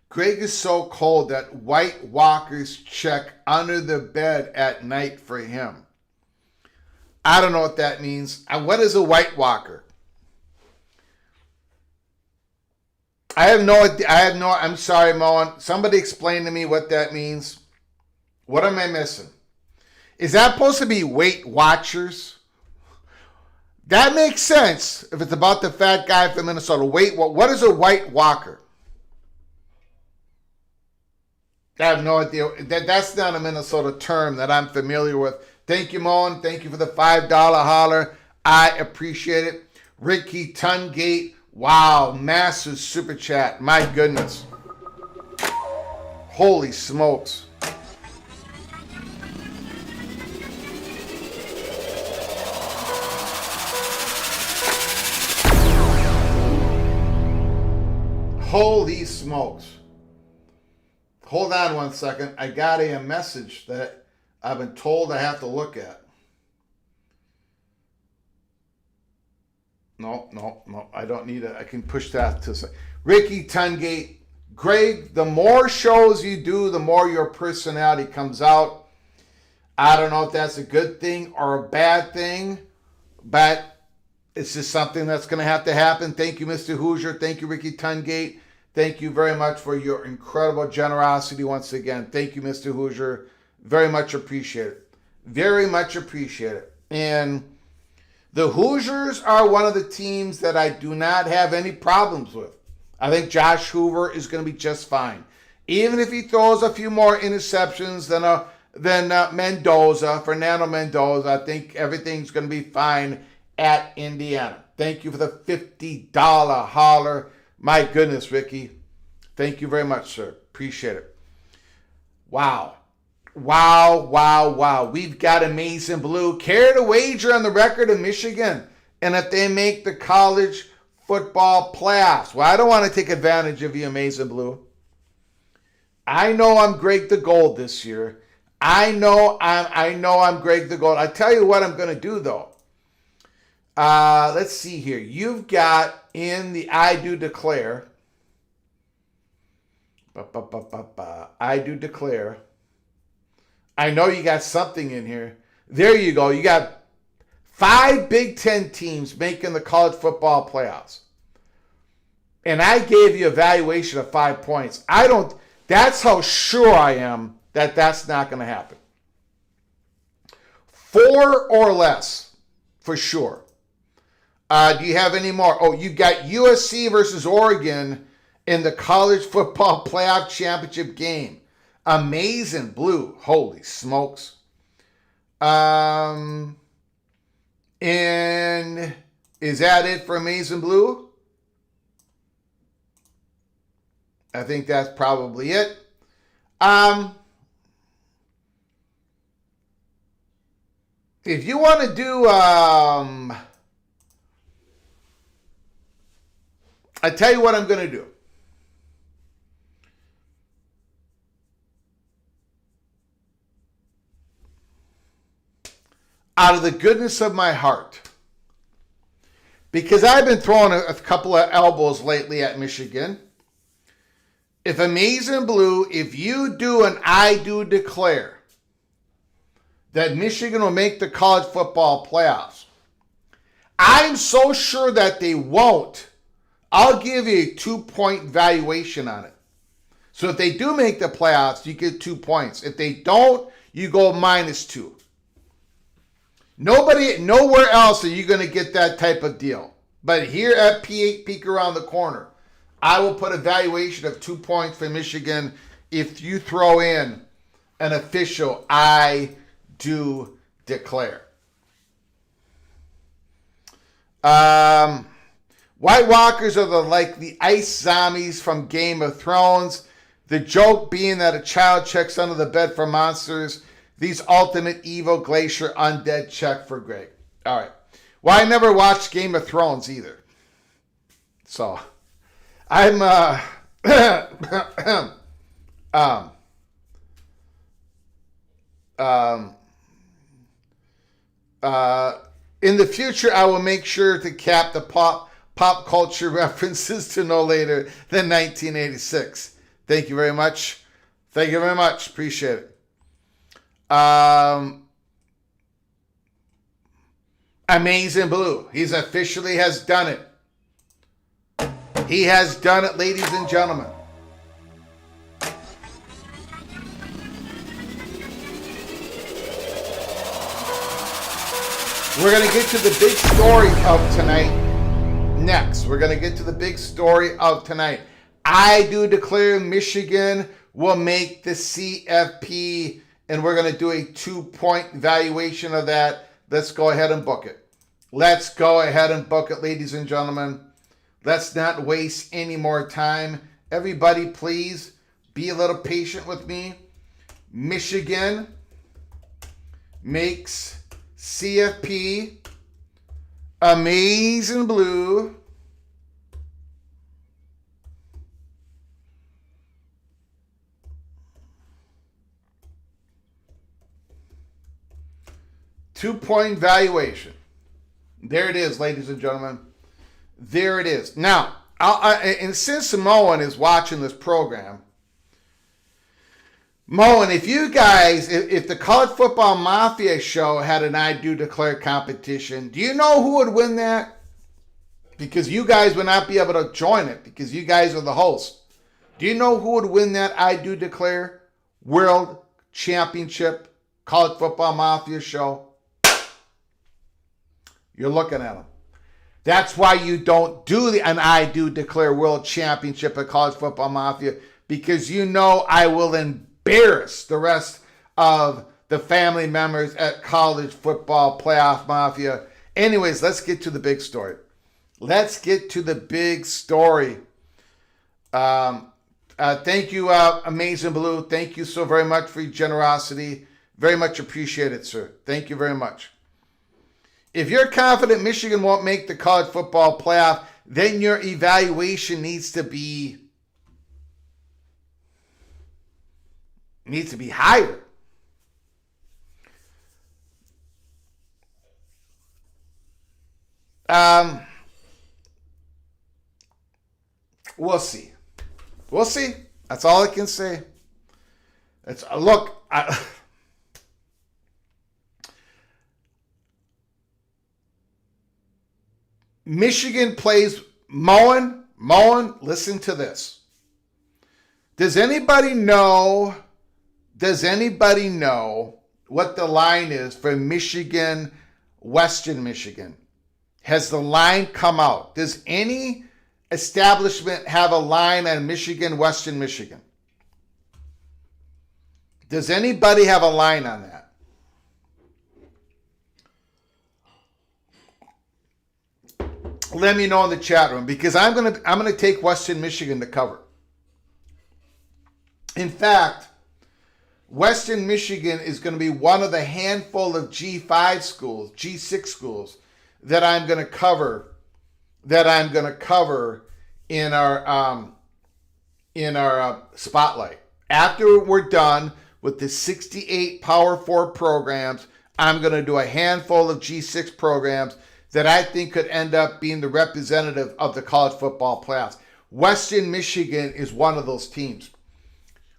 Greg is so cold that White Walkers check under the bed at night for him. I don't know what that means. And what is a White Walker? I have no idea. I'm sorry, Moen. Somebody explain to me what that means. What am I missing? Is that supposed to be Weight Watchers? That makes sense if it's about the fat guy from Minnesota. What is a White Walker? I have no idea. That's not a Minnesota term that I'm familiar with. Thank you, Moen. Thank you for the $5 holler. I appreciate it. Ricky Tungate. Wow, massive super chat. My goodness. Holy smokes. Holy smokes. Hold on one second. I got a message that I've been told I have to look at. No. I don't need it. I can push that to say. Ricky Tungate. Greg, the more shows you do, the more your personality comes out. I don't know if that's a good thing or a bad thing, but It's just something that's going to have to happen. Thank you, Mr. Hoosier. Thank you, Ricky Tungate. Thank you very much for your incredible generosity once again. Thank you, Mr. Hoosier. Very much appreciate it. Very much appreciate it. And the Hoosiers are one of the teams that I do not have any problems with. I think Josh Hoover is going to be just fine. Even if he throws a few more interceptions than Mendoza, Fernando Mendoza, I think everything's going to be fine at Indiana. Thank you for the $50 holler. My goodness, Ricky. Thank you very much, sir. Appreciate it. Wow. Wow. We've got Amazing Blue. Carried a wager on the record of Michigan. And if they make the college football playoffs. Well, I don't want to take advantage of you, Amazing Blue. I know I'm Greg the Gold this year. I know I'm Greg the Gold. I tell you what I'm going to do, though. Let's see here. You've got in the I Do Declare. I Do Declare. I know you got something in here. There you go. You got 5 Big Ten teams making the college football playoffs. And I gave you a valuation of 5 points. That's how sure I am that that's not going to happen. 4 or less, for sure. Do you have any more? Oh, you got USC versus Oregon in the college football playoff championship game. Amazing Blue. Holy smokes. And is that it for Amazing Blue? I think that's probably it. If you want to do, I tell you what I'm going to do. Out of the goodness of my heart, because I've been throwing a couple of elbows lately at Michigan. If Amazing Blue, if you do an I Do Declare that Michigan will make the college football playoffs, I'm so sure that they won't. I'll give you a 2-point valuation on it. So if they do make the playoffs, you get 2 points. If they don't, you go -2. Nowhere else are you going to get that type of deal. But here at P8 Peak Around the Corner, I will put a valuation of 2 points for Michigan if you throw in an official I Do Declare. White Walkers are like the ice zombies from Game of Thrones. The joke being that a child checks under the bed for monsters. These ultimate evil glacier undead check for Greg. All right. Well, I never watched Game of Thrones either. So, I'm in the future, I will make sure to cap the pop culture references to no later than 1986. Thank you very much. Thank you very much. Appreciate it. Amazing Blue. He's officially has done it. He has done it, ladies and gentlemen. We're going to get to the big story of tonight next. We're going to get to the big story of tonight. I Do Declare Michigan will make the CFP, and we're going to do a 2-point valuation of that. Let's go ahead and book it. Let's go ahead and book it, ladies and gentlemen. Let's not waste any more time. Everybody, please be a little patient with me. Michigan makes CFP Amazing Blue. Two-point valuation. There it is, ladies and gentlemen. There it is. Now, and since Mohr is watching this program, Mohr, if you guys, if the College Football Mafia show had an I Do Declare competition, do you know who would win that? because you guys would not be able to join it because you guys are the hosts. Do you know who would win that I Do Declare World Championship College Football Mafia show? You're looking at them. That's why you don't do an I Do Declare World Championship at College Football Mafia, because you know I will embarrass the rest of the family members at College Football Playoff Mafia. Anyways, let's get to the big story. Let's get to the big story. Thank you, Amazing Blue. Thank you so very much for your generosity. Very much appreciated, sir. Thank you very much. If you're confident Michigan won't make the college football playoff, then your evaluation needs to be higher. We'll see. We'll see. That's all I can say. Michigan plays Mohr. Listen to this. Does anybody know what the line is for Michigan, Western Michigan? Has the line come out? Does any establishment have a line on Michigan, Western Michigan? Does anybody have a line on that? Let me know in the chat room, because I'm gonna take Western Michigan to cover. In fact, Western Michigan is going to be one of the handful of G5 schools, G6 schools that I'm going to cover. In our spotlight. After we're done with the 68 Power 4 programs, I'm going to do a handful of G6 programs that I think could end up being the representative of the college football playoffs. Western Michigan is one of those teams.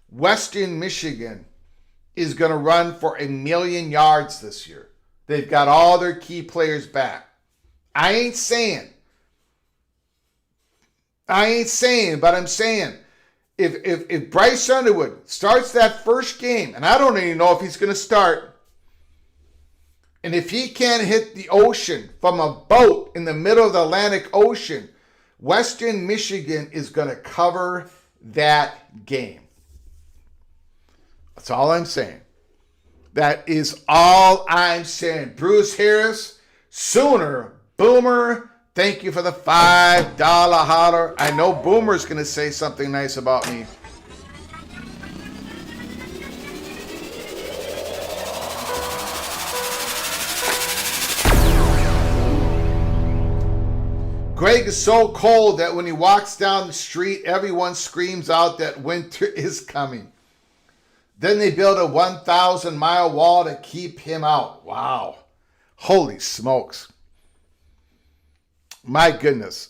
Western Michigan is going to run for 1 million yards this year. They've got all their key players back. I ain't saying, but I'm saying, if Bryce Underwood starts that first game, and I don't even know if he's going to start, and if he can't hit the ocean from a boat in the middle of the Atlantic Ocean, Western Michigan is going to cover that game. That's all I'm saying. That is all I'm saying. Bruce Harris, Sooner, Boomer, thank you for the $5 holler. I know Boomer's going to say something nice about me. Greg is so cold that when he walks down the street, everyone screams out that winter is coming. Then they build a 1,000-mile wall to keep him out. Wow. Holy smokes. My goodness.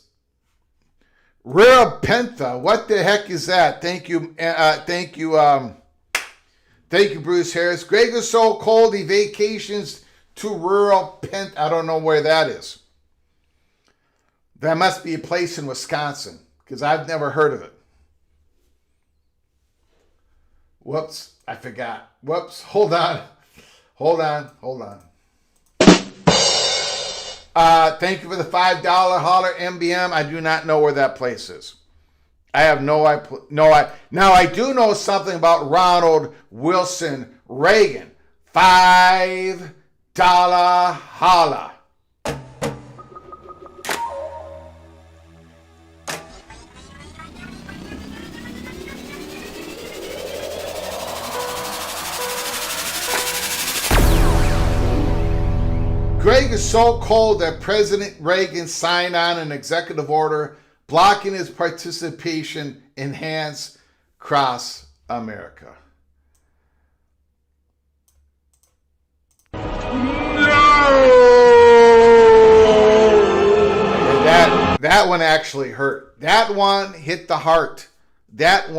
Rare Pentha, what the heck is that? Thank you, Bruce Harris. Greg is so cold he vacations to rural Pentha. I don't know where that is. That must be a place in Wisconsin, because I've never heard of it. Whoops, I forgot. Whoops, hold on. Thank you for the $5 holler, MBM. I do not know where that place is. I have no idea. Now I do know something about Ronald Wilson Reagan. $5 holla. Greg is so cold that President Reagan signed on an executive order blocking his participation in Hands Cross America. No! That one actually hurt. That one hit the heart. Thank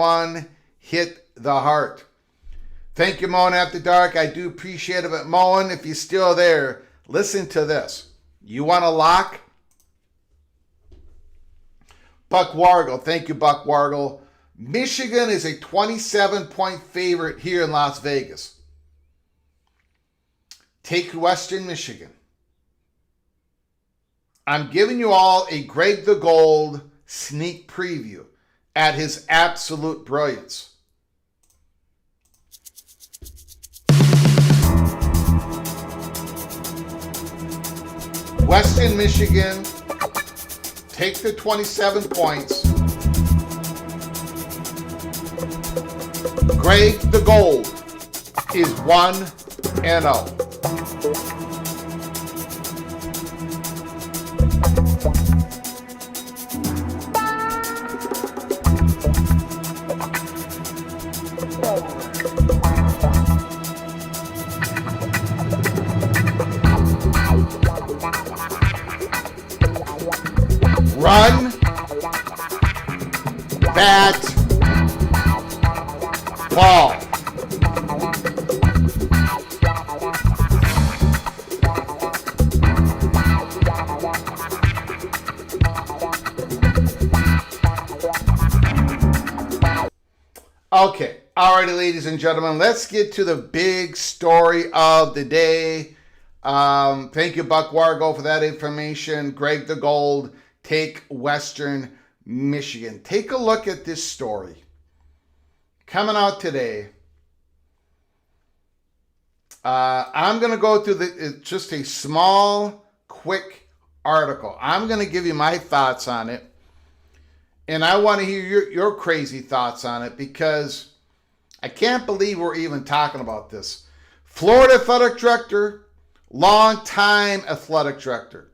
you, Mohr After Dark. I do appreciate it. But Mohr, if you're still there, listen to this. You want a lock? Buck Wargle, thank you, Buck Wargle. Michigan is a 27-point favorite here in Las Vegas. Take Western Michigan. I'm giving you all a Greg the Gold sneak preview at his absolute brilliance. Western Michigan, take the 27 points. Greg the Gold is 1-0. Run, bat, ball. Okay, alrighty, ladies and gentlemen, let's get to the big story of the day. Thank you, Buck Wargo, for that information. Greg the Gold, take Western Michigan. Take a look at this story. Coming out today. I'm going to go through just a small, quick article. I'm going to give you my thoughts on it. And I want to hear your crazy thoughts on it because I can't believe we're even talking about this. Florida athletic director, long-time athletic director.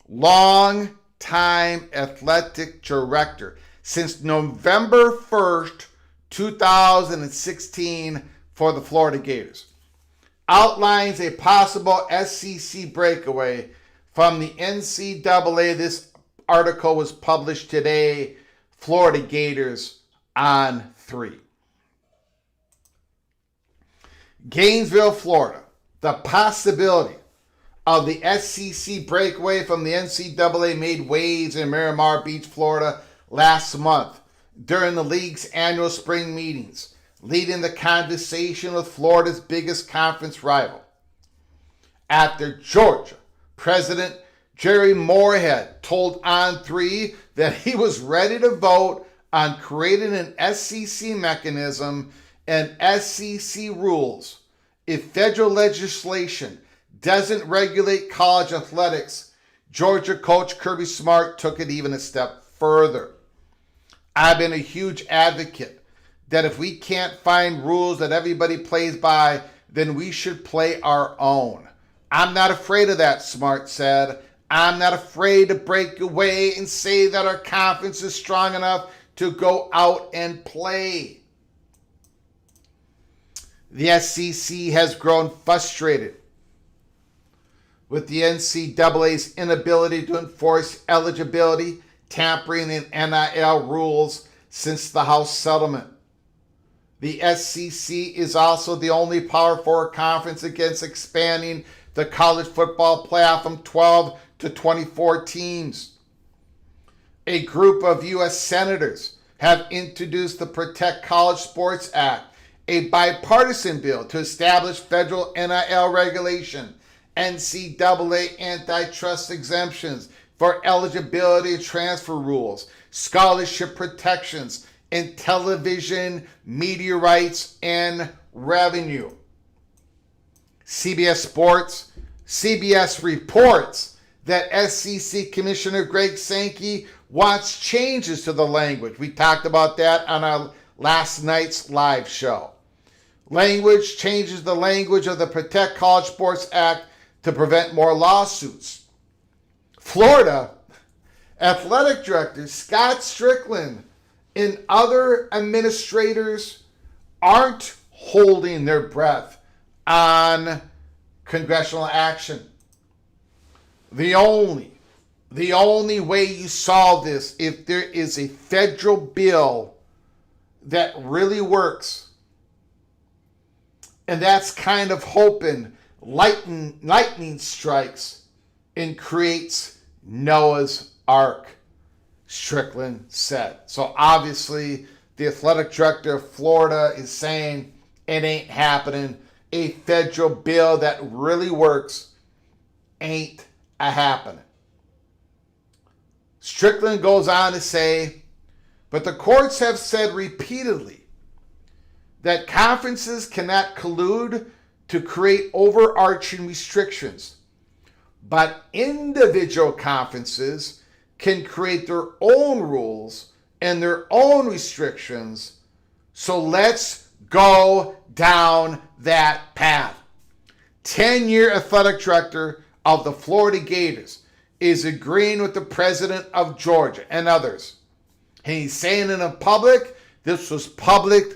Long-time athletic director since November 1st, 2016 for the Florida Gators. Outlines a possible SEC breakaway from the NCAA. This article was published today. Florida Gators on 3. Gainesville, Florida. The possibility of the SEC breakaway from the NCAA made waves in Miramar Beach, Florida last month during the league's annual spring meetings, leading the conversation with Florida's biggest conference rival. After Georgia President Jerry Moorhead told On3 that he was ready to vote on creating an SEC mechanism and SEC rules if federal legislation doesn't regulate college athletics, Georgia coach Kirby Smart took it even a step further. I've been a huge advocate that if we can't find rules that everybody plays by, then we should play our own. I'm not afraid of that, Smart said. I'm not afraid to break away and say that our conference is strong enough to go out and play. The SEC has grown frustrated with the NCAA's inability to enforce eligibility, tampering, and NIL rules since the House settlement. The SEC is also the only Power 4 conference against expanding the college football playoff from 12 to 24 teams. A group of U.S. senators have introduced the Protect College Sports Act, a bipartisan bill to establish federal NIL regulation, NCAA antitrust exemptions for eligibility and transfer rules, scholarship protections, and television media rights and revenue. CBS reports that SEC Commissioner Greg Sankey wants changes to the language. We talked about that on our last night's live show. Language changes the language of the Protect College Sports Act to prevent more lawsuits. Florida Athletic Director Scott Strickland and other administrators aren't holding their breath on congressional action. The only way you solve this, if there is a federal bill that really works, and that's kind of hoping lightning strikes and creates Noah's Ark. Strickland said. So obviously, the athletic director of Florida is saying it ain't happening. A federal bill that really works ain't a happening. Strickland goes on to say, but the courts have said repeatedly that conferences cannot collude to create overarching restrictions, but individual conferences can create their own rules and their own restrictions. So let's go down that path. 10-year athletic director of the Florida Gators is agreeing with the president of Georgia and others. And he's saying it in public. This was published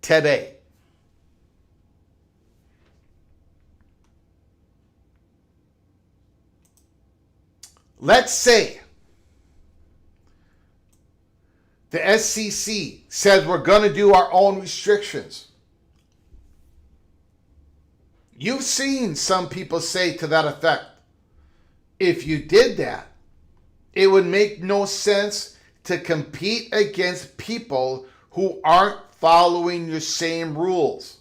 today. Let's say the SEC says we're going to do our own restrictions. You've seen some people say to that effect, if you did that, it would make no sense to compete against people who aren't following your same rules.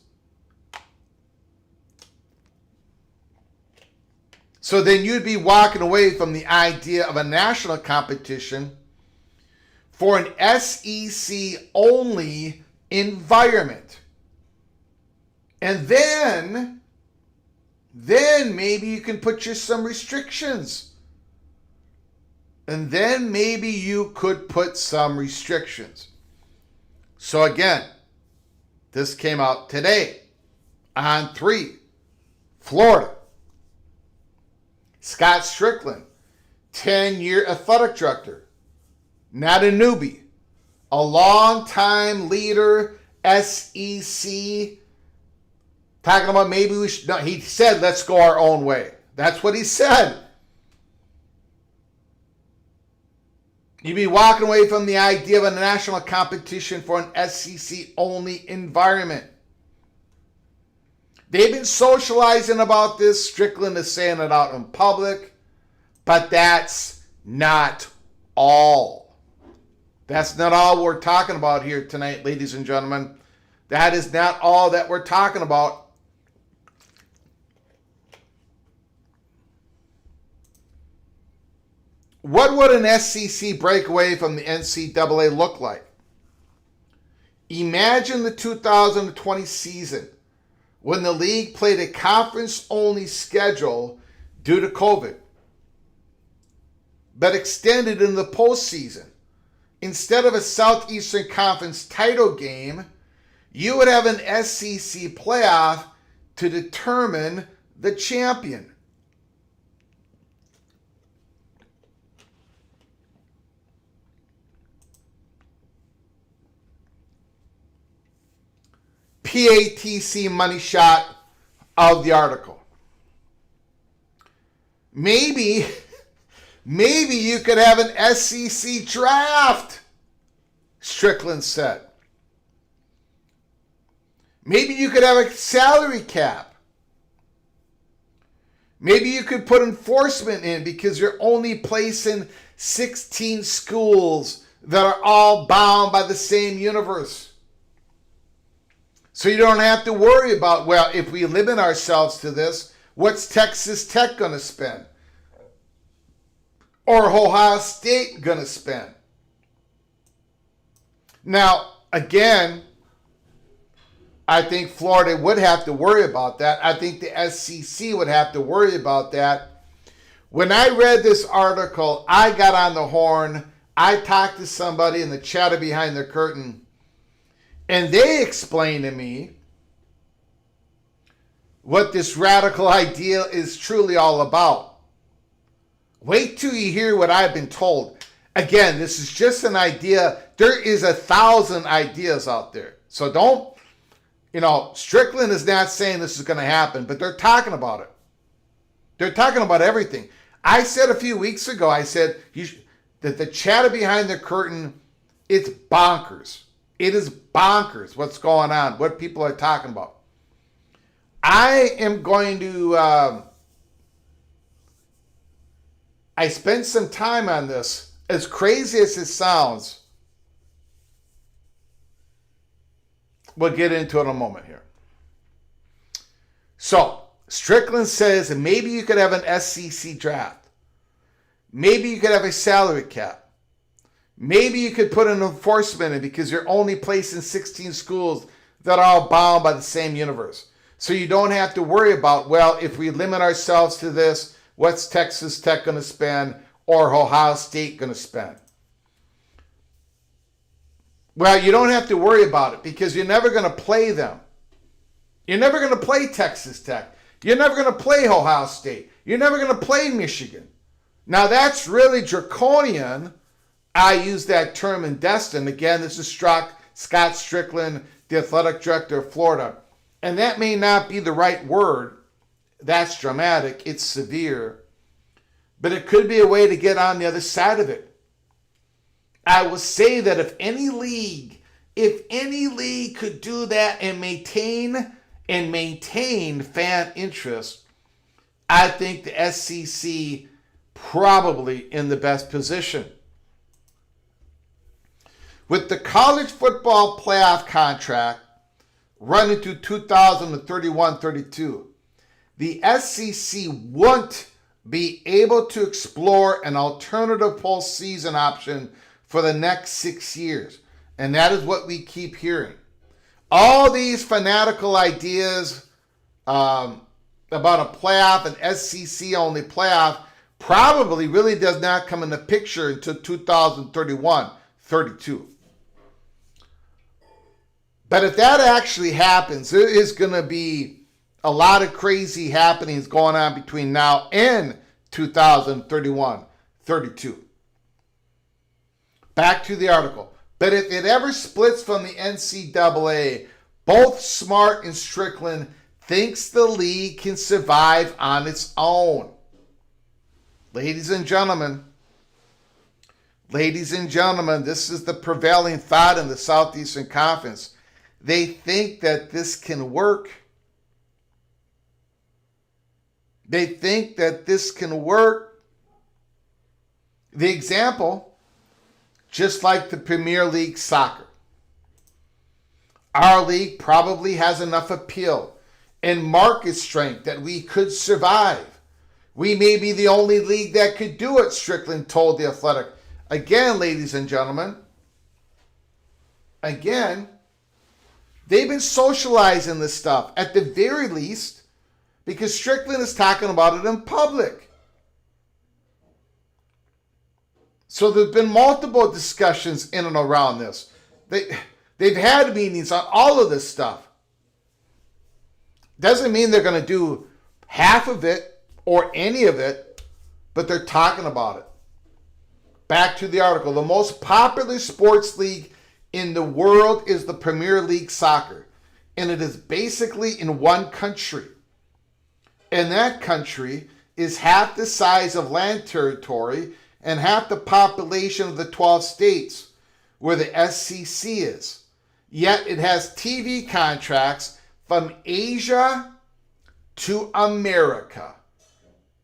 So then you'd be walking away from the idea of a national competition for an SEC-only environment. And then maybe you can put some restrictions. And then maybe you could put some restrictions. So again, this came out today on 3, Florida. Scott Strickland, 10-year athletic director, not a newbie, a long-time leader, SEC, talking about maybe we should, no, he said, let's go our own way. That's what he said. You'd be walking away from the idea of a national competition for an SEC-only environment. They've been socializing about this. Strickland is saying it out in public. But that's not all. That's not all we're talking about here tonight, ladies and gentlemen. That is not all that we're talking about. What would an SEC breakaway from the NCAA look like? Imagine the 2020 season when the league played a conference-only schedule due to COVID, but extended in the postseason. Instead of a Southeastern Conference title game, you would have an SEC playoff to determine the champion. PATC money shot of the article. Maybe you could have an SEC draft, Strickland said. Maybe you could have a salary cap. Maybe you could put enforcement in because you're only placing 16 schools that are all bound by the same universe. So you don't have to worry about, well, if we limit ourselves to this, what's Texas Tech going to spend? Or Ohio State going to spend? Now, again, I think Florida would have to worry about that. I think the SEC would have to worry about that. When I read this article, I got on the horn. I talked to somebody in the chatter behind the curtain. And they explained to me what this radical idea is truly all about. Wait till you hear what I've been told. Again, this is just an idea. There is 1,000 ideas out there. So don't, Strickland is not saying this is going to happen, but they're talking about it. They're talking about everything. I said a few weeks ago, that the chatter behind the curtain, it's bonkers. It is bonkers what's going on, what people are talking about. I am going to I spent some time on this. As crazy as it sounds, we'll get into it in a moment here. So, Strickland says that maybe you could have an SEC draft. Maybe you could have a salary cap. Maybe you could put an enforcement in because you're only placing 16 schools that are all bound by the same universe. So you don't have to worry about, well, if we limit ourselves to this, what's Texas Tech going to spend or Ohio State going to spend? Well, you don't have to worry about it because you're never going to play them. You're never going to play Texas Tech. You're never going to play Ohio State. You're never going to play Michigan. Now, that's really draconian. I use that term in Destin. Again, this is Scott Strickland, the athletic director of Florida. And that may not be the right word. That's dramatic. It's severe. But it could be a way to get on the other side of it. I will say that if any league could do that and maintain fan interest, I think the SEC probably in the best position. With the college football playoff contract running to 2031-32, the SEC won't be able to explore an alternative postseason option for the next 6 years. And that is what we keep hearing. All these fanatical ideas about a playoff, an SEC-only playoff, probably really does not come in the picture until 2031-32. But if that actually happens, there is going to be a lot of crazy happenings going on between now and 2031-32. Back to the article. But if it ever splits from the NCAA, both Smart and Strickland thinks the league can survive on its own. Ladies and gentlemen, this is the prevailing thought in the Southeastern Conference. They think that this can work. The example, just like the Premier League soccer. Our league probably has enough appeal and market strength that we could survive. We may be the only league that could do it, Strickland told The Athletic. Again, ladies and gentlemen, they've been socializing this stuff, at the very least, because Strickland is talking about it in public. So there's been multiple discussions in and around this. They've had meetings on all of this stuff. Doesn't mean they're going to do half of it or any of it, but they're talking about it. Back to the article. The most popular sports league in the world is the Premier League soccer, and it is basically in one country. And that country is half the size of land territory and half the population of the 12 states where the SEC is. Yet it has TV contracts from Asia to America.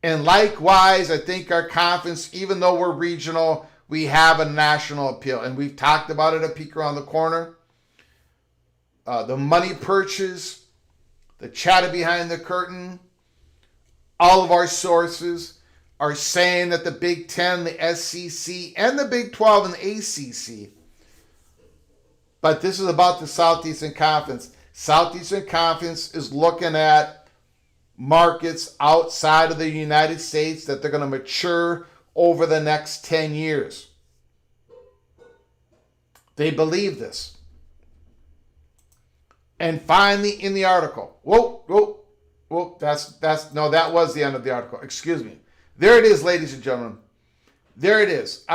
And likewise, I think our conference, even though we're regional, we have a national appeal. And we've talked about it at Peek Around the Corner. The money purchase, the chatter behind the curtain, all of our sources are saying that the Big Ten, the SEC, and the Big 12 and the ACC. But this is about the Southeastern Conference. Southeastern Conference is looking at markets outside of the United States that they're going to mature over the next 10 years. They believe this. And finally, in the article, that was the end of the article. Excuse me. There it is, ladies and gentlemen. There it is.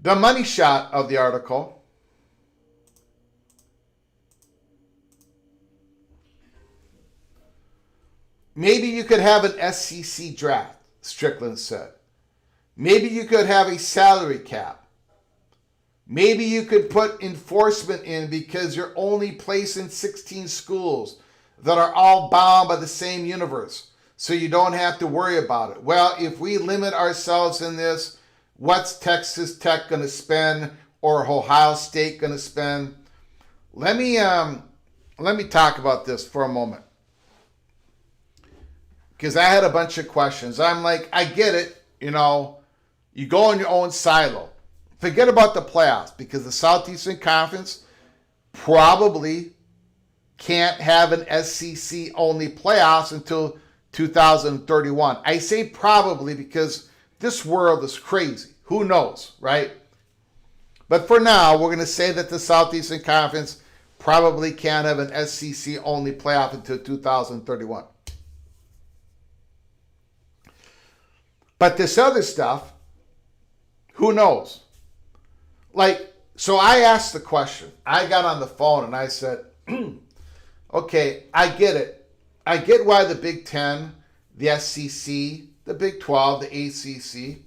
The money shot of the article. Maybe you could have an SEC draft, Strickland said. Maybe you could have a salary cap. Maybe you could put enforcement in because you're only placing 16 schools that are all bound by the same universe. so you don't have to worry about it. Well, if we limit ourselves in this, what's Texas Tech going to spend or Ohio State going to spend? Let me talk about this for a moment, because I had a bunch of questions. I'm like, I get it. You know, you go in your own silo. Forget about the playoffs, because the Southeastern Conference probably can't have an SEC only playoffs until 2031. I say probably because this world is crazy. Who knows, right? But for now, we're going to say that the Southeastern Conference probably can't have an SEC only playoff until 2031. But this other stuff, who knows? Like, so I asked the question. I got on the phone and I said, okay, I get it. I get why the Big Ten, the SEC, the Big 12, the ACC,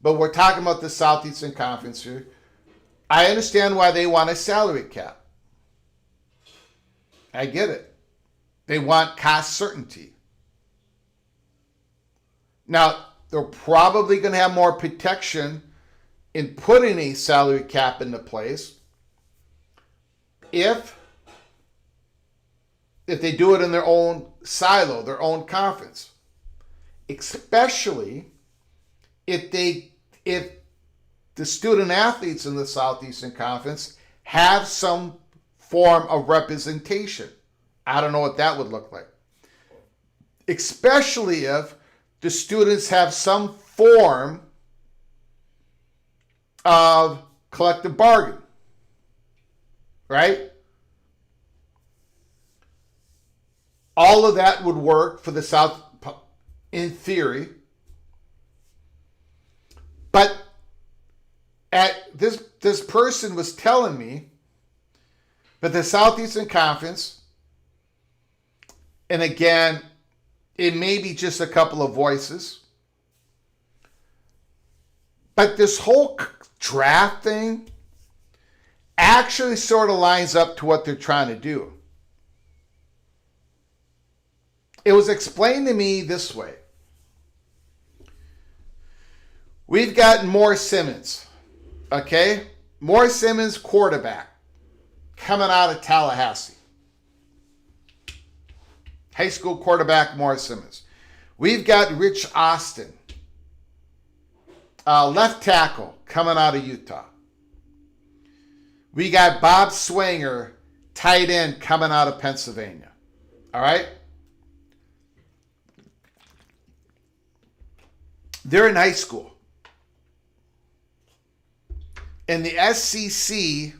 but we're talking about the Southeastern Conference here. I understand why they want a salary cap. I get it. They want cost certainty. Now, they're probably going to have more protection in putting a salary cap into place if they do it in their own silo, their own conference. Especially if the student athletes in the Southeastern Conference have some form of representation. I don't know what that would look like. Especially if the students have some form of collective bargain, right? All of that would work for the South in theory. But this person was telling me that the Southeastern Conference, and again, it may be just a couple of voices, but this whole draft thing actually sort of lines up to what they're trying to do. It was explained to me this way. We've got Mohr Simmons, okay? Mohr Simmons, quarterback, coming out of Tallahassee. High school quarterback, Mohr Simmons. We've got Rich Austin, left tackle, coming out of Utah. We got Bob Swanger, tight end, coming out of Pennsylvania. All right? They're in high school. And the SEC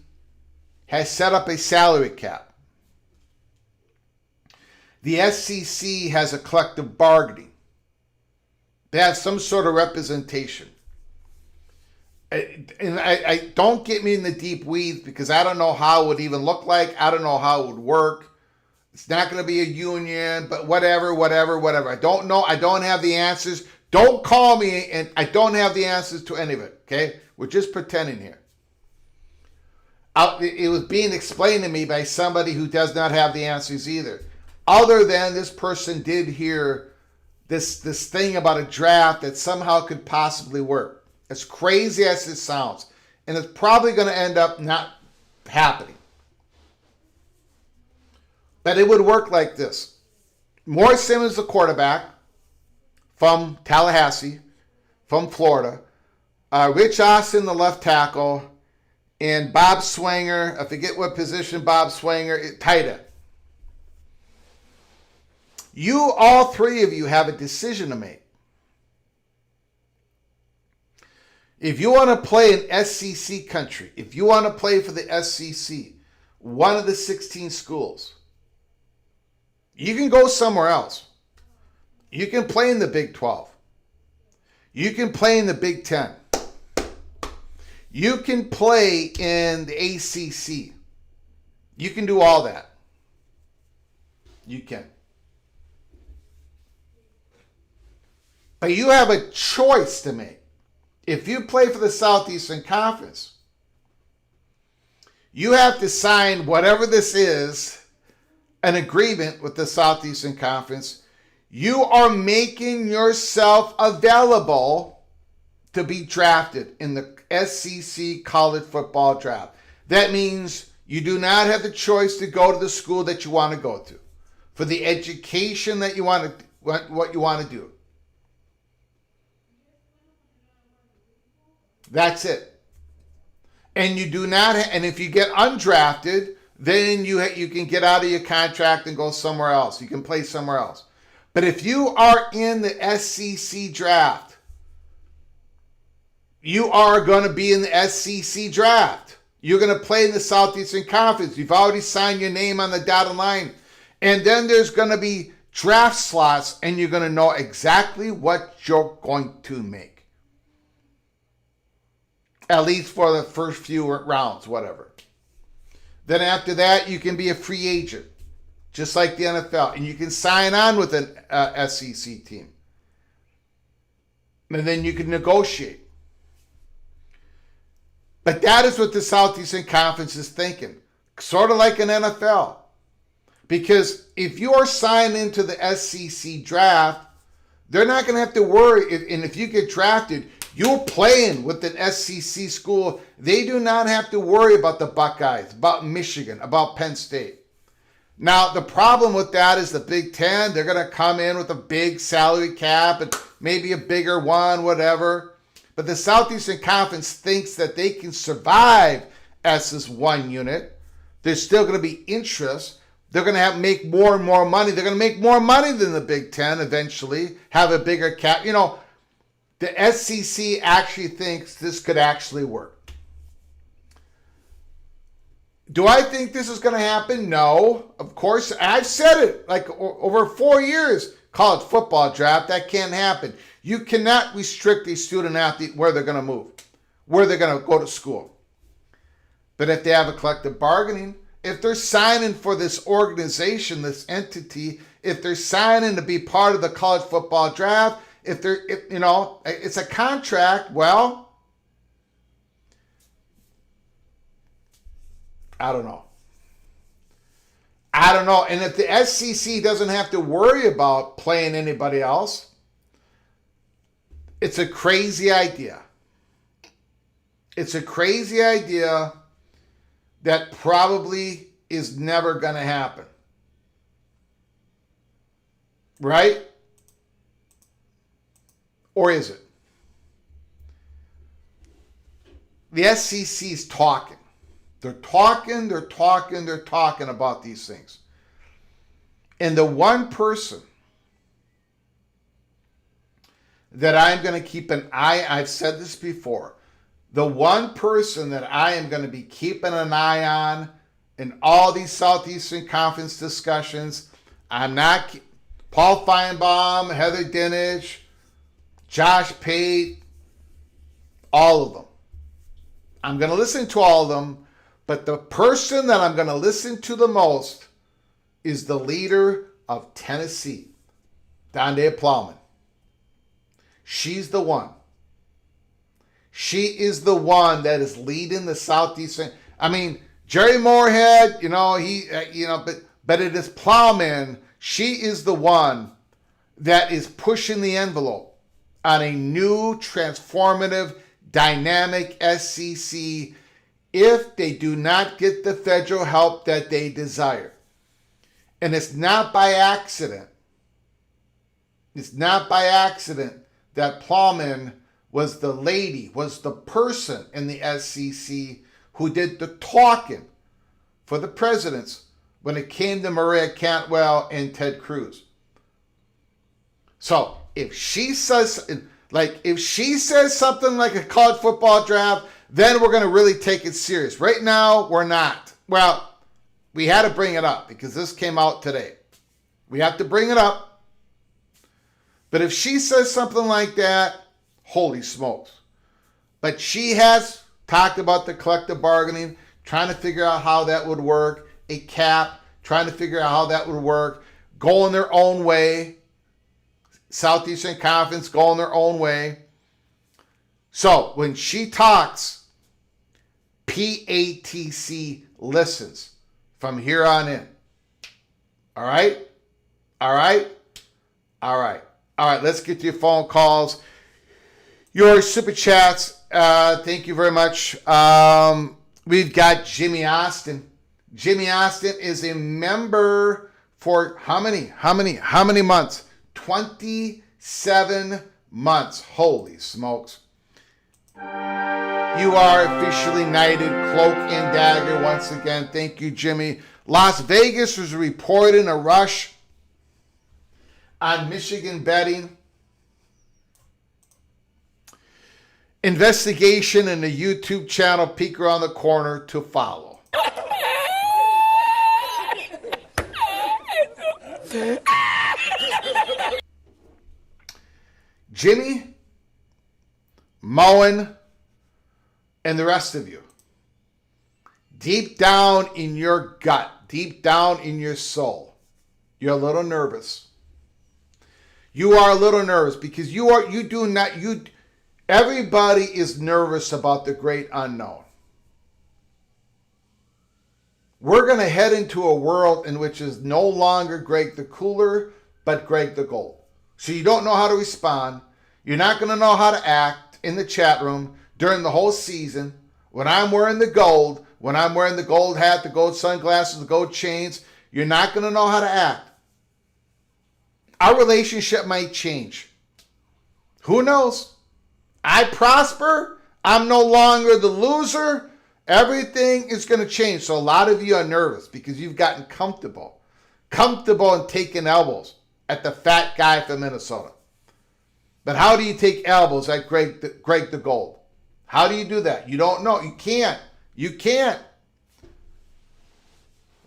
has set up a salary cap. The SEC has a collective bargaining. They have some sort of representation. And I don't get me in the deep weeds, because I don't know how it would even look like. I don't know how it would work. It's not going to be a union, but whatever. I don't know. I don't have the answers. Don't call me, and I don't have the answers to any of it, okay? We're just pretending here. It was being explained to me by somebody who does not have the answers either. Other than this person did hear this thing about a draft that somehow could possibly work. As crazy as it sounds. And it's probably going to end up not happening. But it would work like this. Mohr Simmons, the quarterback, from Tallahassee, from Florida. Rich Austin, the left tackle. And Bob Swanger, I forget what position Bob Swanger, tight end. All three of you have a decision to make. If you want to play in SEC country, if you want to play for the SEC, one of the 16 schools, you can go somewhere else. You can play in the Big 12. You can play in the Big 10. You can play in the ACC. You can do all that. You can. But you have a choice to make. If you play for the Southeastern Conference, you have to sign whatever this is, an agreement with the Southeastern Conference. You are making yourself available to be drafted in the SEC college football draft. That means you do not have the choice to go to the school that you want to go to for the education that you want to, what you want to do. That's it. And you do not, and if you get undrafted, then you can get out of your contract and go somewhere else. You can play somewhere else. But if you are in the SEC draft, you are going to be in the SEC draft. You're going to play in the Southeastern Conference. You've already signed your name on the dotted line. And then there's going to be draft slots, and you're going to know exactly what you're going to make. At least for the first few rounds, whatever. Then after that, you can be a free agent, just like the NFL. And you can sign on with an SEC team. And then you can negotiate. But that is what the Southeastern Conference is thinking. Sort of like an NFL. Because if you are signed into the SEC draft, they're not going to have to worry. And if you get drafted, you're playing with an SEC school. They do not have to worry about the Buckeyes, about Michigan, about Penn State. Now, the problem with that is the Big Ten. They're going to come in with a big salary cap and maybe a bigger one, whatever. But the Southeastern Conference thinks that they can survive as this one unit. There's still going to be interest. They're going to make more and more money. They're going to make more money than the Big Ten eventually, have a bigger cap. You know, the SEC actually thinks this could actually work. Do I think this is going to happen? No. Of course, I've said it like over 4 years, college football draft, that can't happen. You cannot restrict a student athlete where they're going to move, where they're going to go to school. But if they have a collective bargaining, if they're signing for this organization, this entity, if they're signing to be part of the college football draft, if it's a contract, well, I don't know. And if the SEC doesn't have to worry about playing anybody else, it's a crazy idea. It's a crazy idea that probably is never going to happen. Right? Or is it? The SEC is talking. They're talking about these things. And the one person that I'm going to keep an eye, I've said this before, the one person that I am going to be keeping an eye on in all these Southeastern Conference discussions, I'm not, Paul Feinbaum, Heather Dinich, Josh Pate, all of them. I'm going to listen to all of them, but the person that I'm going to listen to the most is the leader of Tennessee, Donde Plowman. She's the one. She is the one that is leading the Southeastern. I mean, Jerry Moorhead, but it is Plowman. She is the one that is pushing the envelope on a new, transformative, dynamic SEC if they do not get the federal help that they desire. And it's not by accident. It's not by accident that Plowman was the person in the SEC who did the talking for the presidents when it came to Maria Cantwell and Ted Cruz. So if she says something like a college football draft, then we're going to really take it serious. Right now, we're not. Well, we had to bring it up because this came out today. We have to bring it up. But if she says something like that, holy smokes. But she has talked about the collective bargaining, trying to figure out how that would work, a cap, trying to figure out how that would work, going their own way. Southeastern Conference going their own way. So when she talks, PATC listens from here on in. All right? All right? All right. All right, let's get to your phone calls. Your super chats. Thank you very much. We've got Jimmy Austin. Jimmy Austin is a member for how many months? 27 months. Holy smokes. You are officially knighted, cloak and dagger once again. Thank you, Jimmy. Las Vegas was reporting a rush on Michigan betting. Investigation in the YouTube channel Peek Around the Corner to follow. Jimmy, Moen, and the rest of you, deep down in your gut, deep down in your soul, you're a little nervous. You are a little nervous because everybody is nervous about the great unknown. We're going to head into a world in which is no longer Greg the Cooler, but Greg the Gold. So you don't know how to respond. You're not going to know how to act in the chat room during the whole season. When I'm wearing the gold, when I'm wearing the gold hat, the gold sunglasses, the gold chains, you're not going to know how to act. Our relationship might change. Who knows? I prosper. I'm no longer the loser. Everything is going to change. So a lot of you are nervous because you've gotten comfortable in taking elbows at the fat guy from Minnesota. But how do you take elbows at Greg the Gold? How do you do that? You don't know. You can't.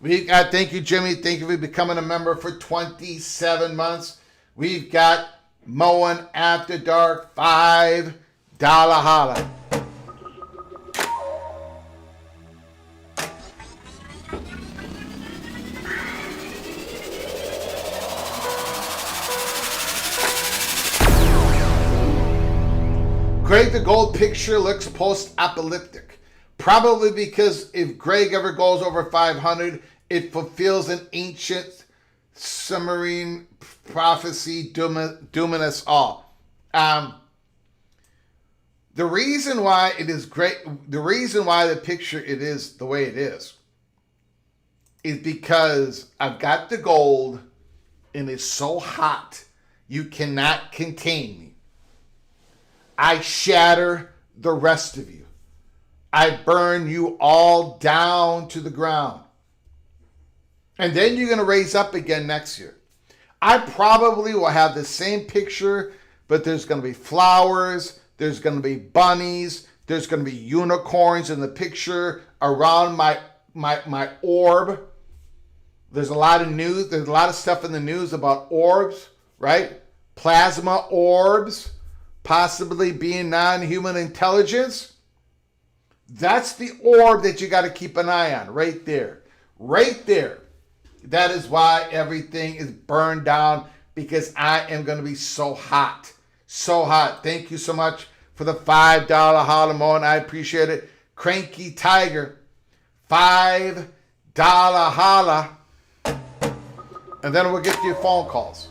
Thank you, Jimmy. Thank you for becoming a member for 27 months. We've got Moen After Dark, $5 holla. Greg the Gold picture looks post-apocalyptic. Probably because if Greg ever goes over 500, it fulfills an ancient Sumerian prophecy dooming us all. The reason why it is great, the reason why the picture it is the way it is because I've got the gold and it's so hot you cannot contain me. I shatter the rest of you. I burn you all down to the ground. And then you're going to raise up again next year. I probably will have the same picture, but there's going to be flowers, there's going to be bunnies, there's going to be unicorns in the picture around my orb. There's a lot of news, there's a lot of stuff in the news about orbs, right? Plasma orbs, possibly being non-human intelligence. That's the orb that you got to keep an eye on right there. Right there. That is why everything is burned down, because I am going to be so hot. So hot. Thank you so much for the $5 holla, Moen. I appreciate it. Cranky Tiger, $5 holla. And then we'll get to your phone calls.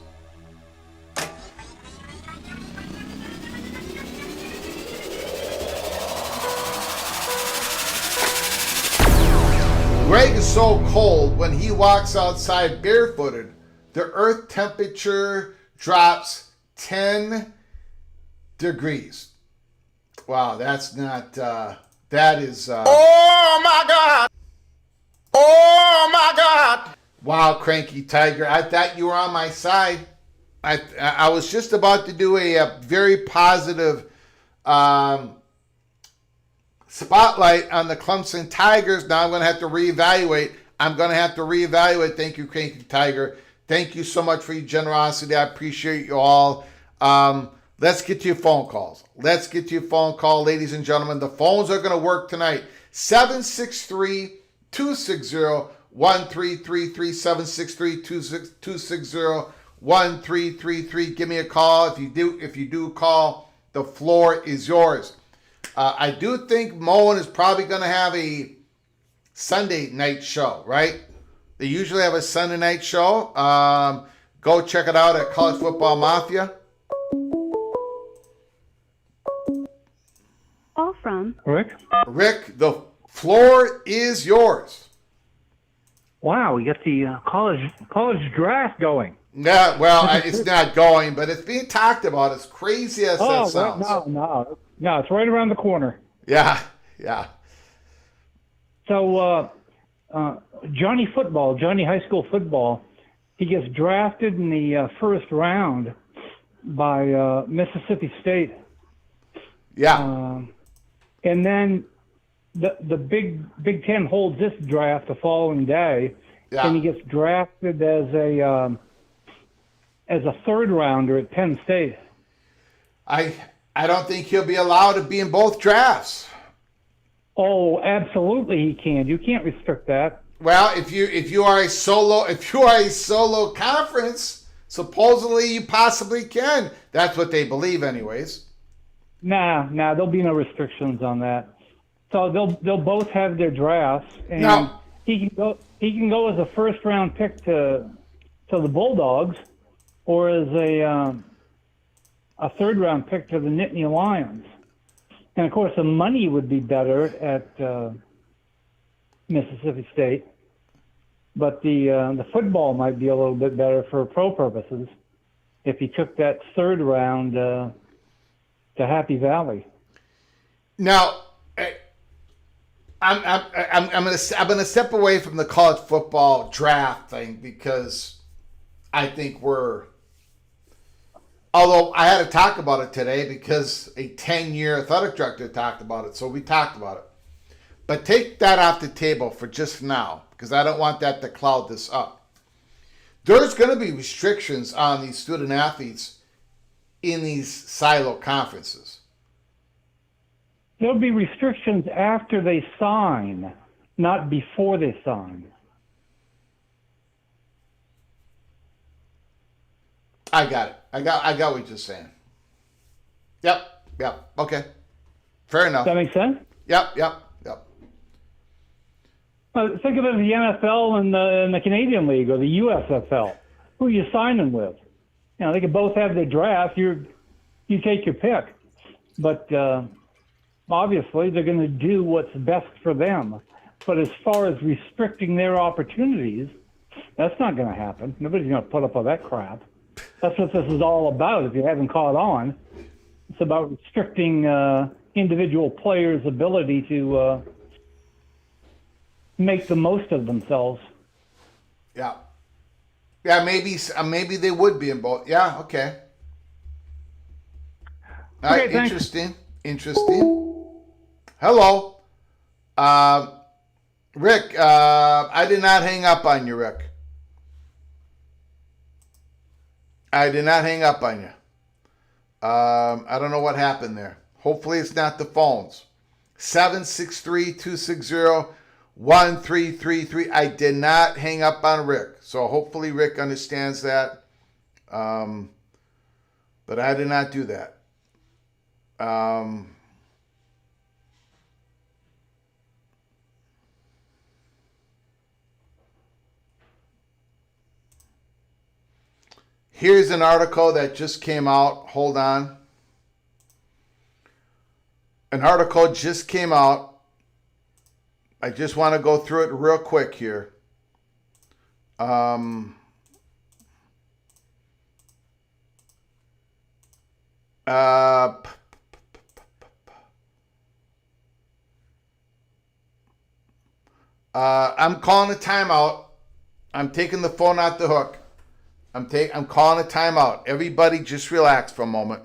Greg is so cold when he walks outside barefooted, the earth temperature drops 10 degrees. Wow, that's not, that is... oh my God! Oh my God! Wow, Cranky Tiger, I thought you were on my side. I was just about to do a very positive spotlight on the Clemson Tigers. Now I'm going to have to reevaluate. Thank you, Cranky Tiger. Thank you so much for your generosity. I appreciate you all. Let's get to your phone calls. Let's get to your phone call, ladies and gentlemen. The phones are going to work tonight. 763-260-1333, 763-260-1333. Give me a call. If you do call, the floor is yours. I do think Moen is probably going to have a Sunday night show, right? They usually have a Sunday night show. Go check it out at College Football Mafia. All from Rick? Rick, the floor is yours. Wow, we got the college draft going. Yeah, well, it's not going, but it's being talked about. As crazy as that sounds. No, it's right around the corner. Yeah. So, Johnny high school football, he gets drafted in the first round by Mississippi State. Yeah. And then the Big Ten holds this draft the following day, and he gets drafted as a third rounder at Penn State. I don't think he'll be allowed to be in both drafts. Oh, absolutely he can. You can't restrict that. Well, if you are a solo conference, supposedly you possibly can. That's what they believe, anyways. Nah, there'll be no restrictions on that. So they'll both have their drafts, and No. he can go as a first round pick to the Bulldogs, or as a third round pick to the Nittany Lions. And of course, the money would be better at Mississippi State, but the football might be a little bit better for pro purposes if he took that third round to Happy Valley. Now, I'm gonna step away from the college football draft thing because I think although I had to talk about it today because a 10-year athletic director talked about it, so we talked about it. But take that off the table for just now because I don't want that to cloud this up. There's going to be restrictions on these student athletes in these silo conferences. There'll be restrictions after they sign, not before they sign. I got it. I got what you're saying. Yep. Okay. Fair enough. Does that make sense? Yep. Think of it as the NFL and the Canadian League or the USFL. Who are you signing with? You know, they could both have their draft. You take your pick. But obviously, they're going to do what's best for them. But as far as restricting their opportunities, that's not going to happen. Nobody's going to put up with that crap. That's what this is all about, if you haven't caught on. It's about restricting individual players' ability to make the most of themselves. Yeah, maybe they would be in both. Yeah, okay. All right, thanks. Interesting. Hello. Rick, I did not hang up on you, Rick. I did not hang up on you. I don't know what happened there. Hopefully it's not the phones. 763-260-1333. I did not hang up on Rick. So hopefully Rick understands that. But I did not do that. Here's an article that just came out. Hold on. An article just came out. I just want to go through it real quick here. I'm calling a timeout. I'm taking the phone out the hook. I'm calling a timeout. Everybody just relax for a moment.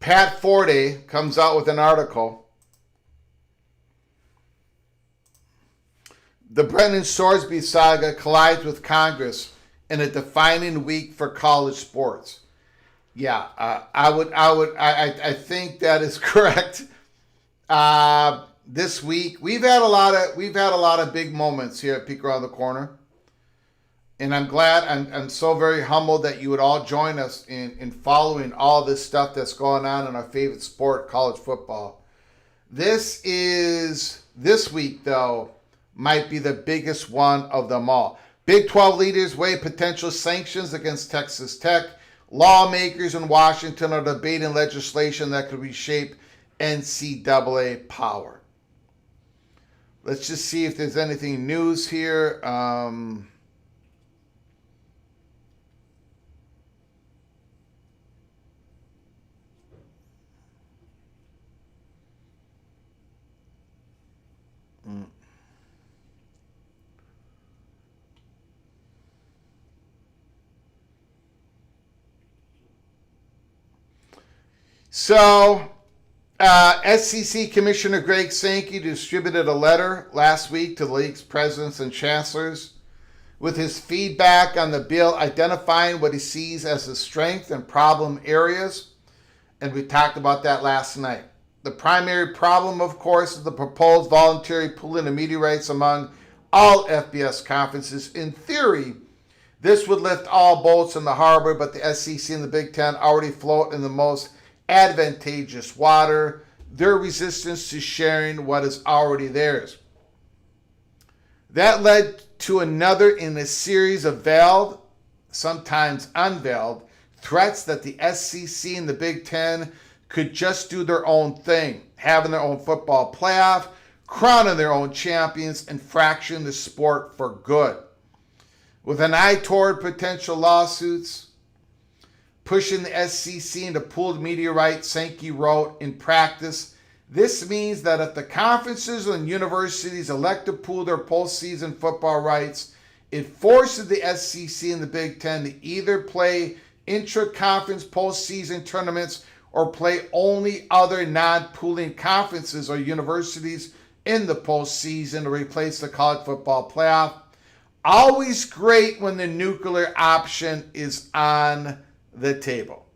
Pat Forte comes out with an article. The Brendan Sorsby saga collides with Congress and a defining week for college sports. Yeah, I think that is correct. This week we've had a lot of big moments here at Peek Around the Corner, and I'm glad. I'm so very humbled that you would all join us in following all this stuff that's going on in our favorite sport, college football. This week though might be the biggest one of them all. Big 12 leaders weigh potential sanctions against Texas Tech. Lawmakers in Washington are debating legislation that could reshape NCAA power. Let's just see if there's anything news here. So, SEC Commissioner Greg Sankey distributed a letter last week to the league's presidents and chancellors with his feedback on the bill, identifying what he sees as the strength and problem areas. And we talked about that last night. The primary problem, of course, is the proposed voluntary pooling of media rights among all FBS conferences. In theory, this would lift all boats in the harbor, but the SEC and the Big Ten already float in the most advantageous water. Their resistance to sharing what is already theirs. That led to another in a series of veiled, sometimes unveiled, threats that the SEC and the Big Ten could just do their own thing, having their own football playoff, crowning their own champions, and fracturing the sport for good. With an eye toward potential lawsuits, pushing the SEC into pooled media rights, Sankey wrote, in practice, this means that if the conferences and universities elect to pool their postseason football rights, it forces the SEC and the Big Ten to either play intra-conference postseason tournaments or play only other non-pooling conferences or universities in the postseason to replace the college football playoff. Always great when the nuclear option is on the table.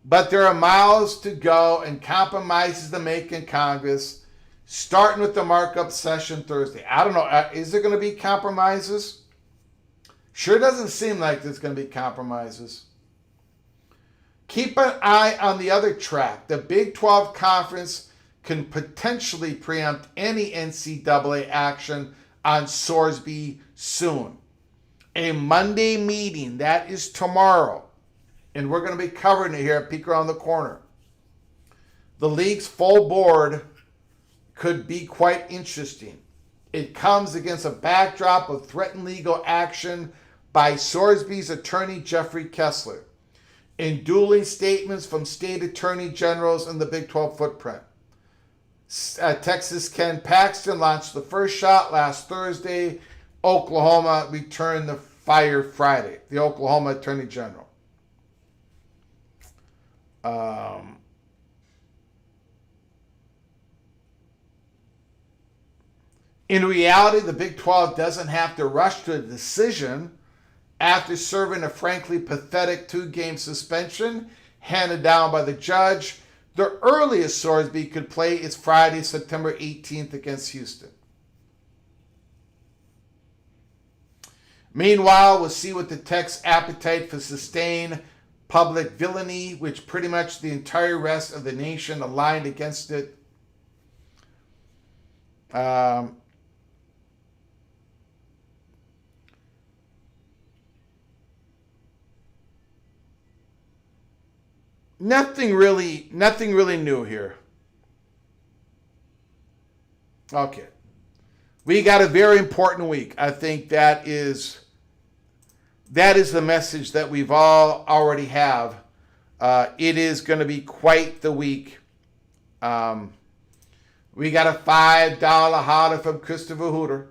But there are miles to go and compromises to make in Congress, starting with the markup session Thursday. I don't know, is there going to be compromises? Sure doesn't seem like there's going to be compromises. Keep an eye on the other track. The Big 12 Conference can potentially preempt any NCAA action on Sorsby soon. A Monday meeting, that is tomorrow, and we're going to be covering it here at Peek Around the Corner. The league's full board could be quite interesting. It comes against a backdrop of threatened legal action by Sorsby's attorney Jeffrey Kessler, in dueling statements from state attorney generals in the Big 12 footprint. Texas Ken Paxton launched the first shot last Thursday. Oklahoma returned the fire Friday, the Oklahoma Attorney General. In reality, the Big 12 doesn't have to rush to a decision after serving a frankly pathetic 2-game suspension handed down by the judge. The earliest Sorsby could play is Friday, September 18th against Houston. Meanwhile, we'll see what the Tech's appetite for sustained public villainy, which pretty much the entire rest of the nation aligned against it. Nothing really new here. Okay. We got a very important week. I think that is the message that we've all already have. It is going to be quite the week. We got a $5 holler from Christopher Hooter.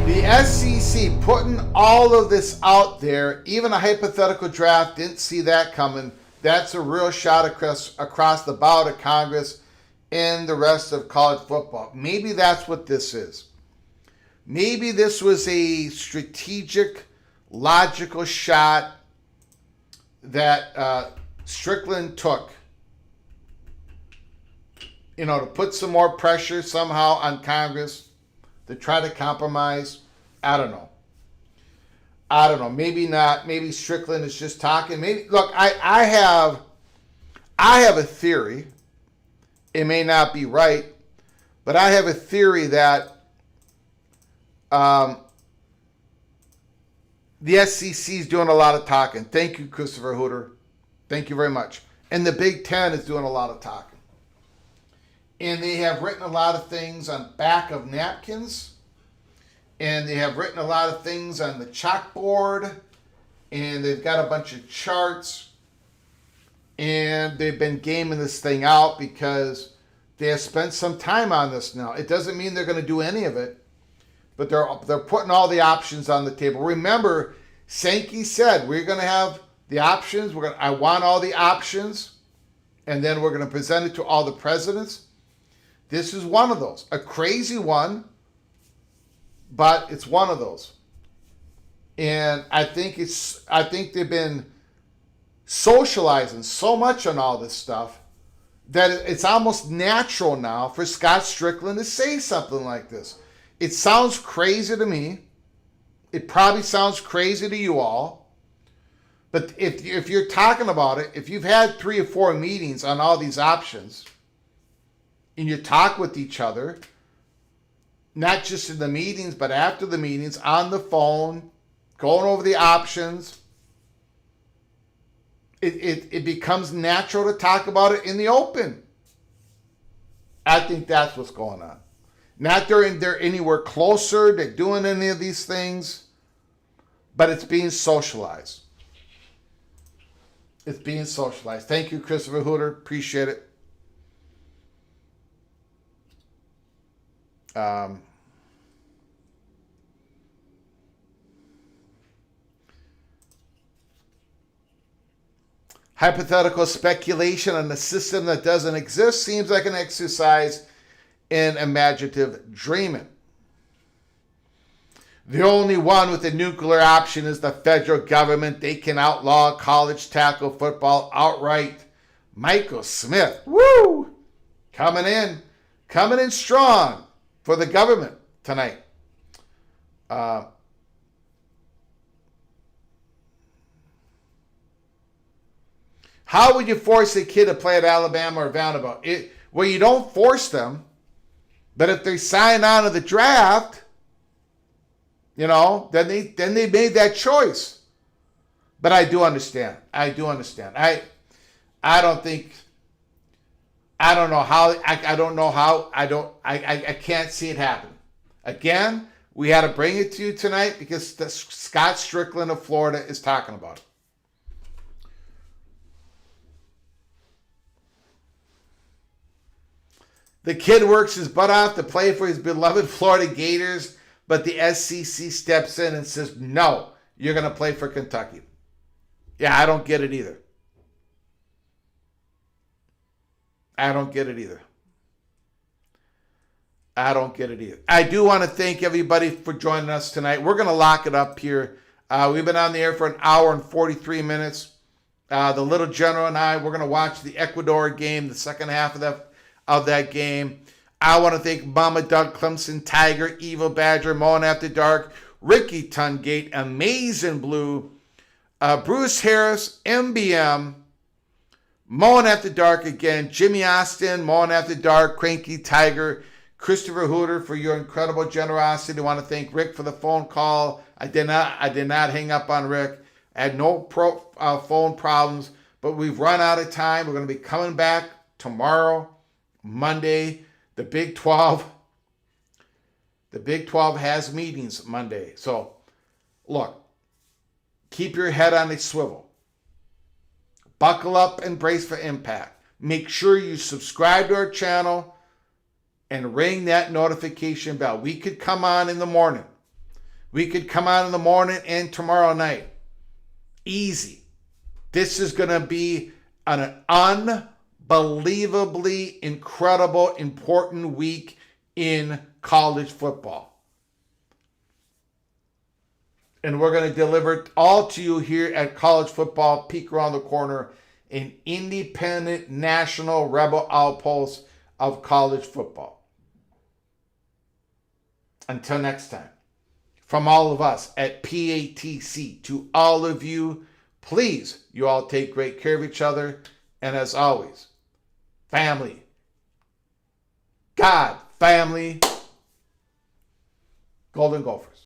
The SEC putting all of this out there, even a hypothetical draft, didn't see that coming. That's a real shot across the bow to Congress and the rest of college football. Maybe that's what this is. Maybe this was a strategic, logical shot that Strickland took, to put some more pressure somehow on Congress to try to compromise. I don't know. Maybe not. Maybe Strickland is just talking. Maybe look. I have a theory. It may not be right, but I have a theory that the SEC is doing a lot of talking. Thank you, Christopher Hooter. Thank you very much. And the Big Ten is doing a lot of talking. And they have written a lot of things on back of napkins. And they have written a lot of things on the chalkboard. And they've got a bunch of charts. And they've been gaming this thing out because they have spent some time on this now. It doesn't mean they're going to do any of it. But they're putting all the options on the table. Remember, Sankey said, we're going to have the options. I want all the options. And then we're going to present it to all the presidents. This is one of those. A crazy one, but it's one of those. And I think they've been socializing so much on all this stuff that it's almost natural now for Scott Strickland to say something like this. It sounds crazy to me. It probably sounds crazy to you all. But if you're talking about it, if you've had 3 or 4 meetings on all these options, and you talk with each other, not just in the meetings, but after the meetings, on the phone, going over the options, it becomes natural to talk about it in the open. I think that's what's going on. Not they're anywhere closer to doing any of these things, but it's being socialized. It's being socialized. Thank you, Christopher Hooter. Appreciate it. Hypothetical speculation on a system that doesn't exist seems like an exercise in imaginative dreaming. The only one with a nuclear option is the federal government. They can outlaw college tackle football outright. Michael Smith, woo! Coming in strong for the government tonight. How would you force a kid to play at Alabama or Vanderbilt? Well, you don't force them, but if they sign on to the draft, then they made that choice. But I do understand. I don't know how. I can't see it happen. Again, we had to bring it to you tonight because Scott Strickland of Florida is talking about it. The kid works his butt off to play for his beloved Florida Gators, but the SEC steps in and says, no, you're going to play for Kentucky. Yeah, I don't get it either. I don't get it either. I do want to thank everybody for joining us tonight. We're going to lock it up here. We've been on the air for an hour and 43 minutes. The little general and I, we're going to watch the Ecuador game, the second half of that game. I want to thank Mama Doug, Clemson Tiger, Evil Badger, Mohr After Dark, Ricky Tungate, Amazing Blue, Bruce Harris, MBM, Mohr After Dark again, Jimmy Austin, Mohr After Dark, Cranky Tiger, Christopher Hooter for your incredible generosity. I want to thank Rick for the phone call. I did not hang up on Rick. I had no phone problems, but we've run out of time. We're going to be coming back tomorrow, Monday. The Big 12 has meetings Monday. So, look, keep your head on a swivel. Buckle up and brace for impact. Make sure you subscribe to our channel and ring that notification bell. We could come on in the morning We could come out in the morning and tomorrow night. Easy. This is going to be an unbelievably incredible, important week in college football. And we're going to deliver it all to you here at College Football Peek Around the Corner, an independent national rebel outpost of college football. Until next time, from all of us at PATC to all of you, please, you all take great care of each other. And as always, family, God, family, Golden Gophers.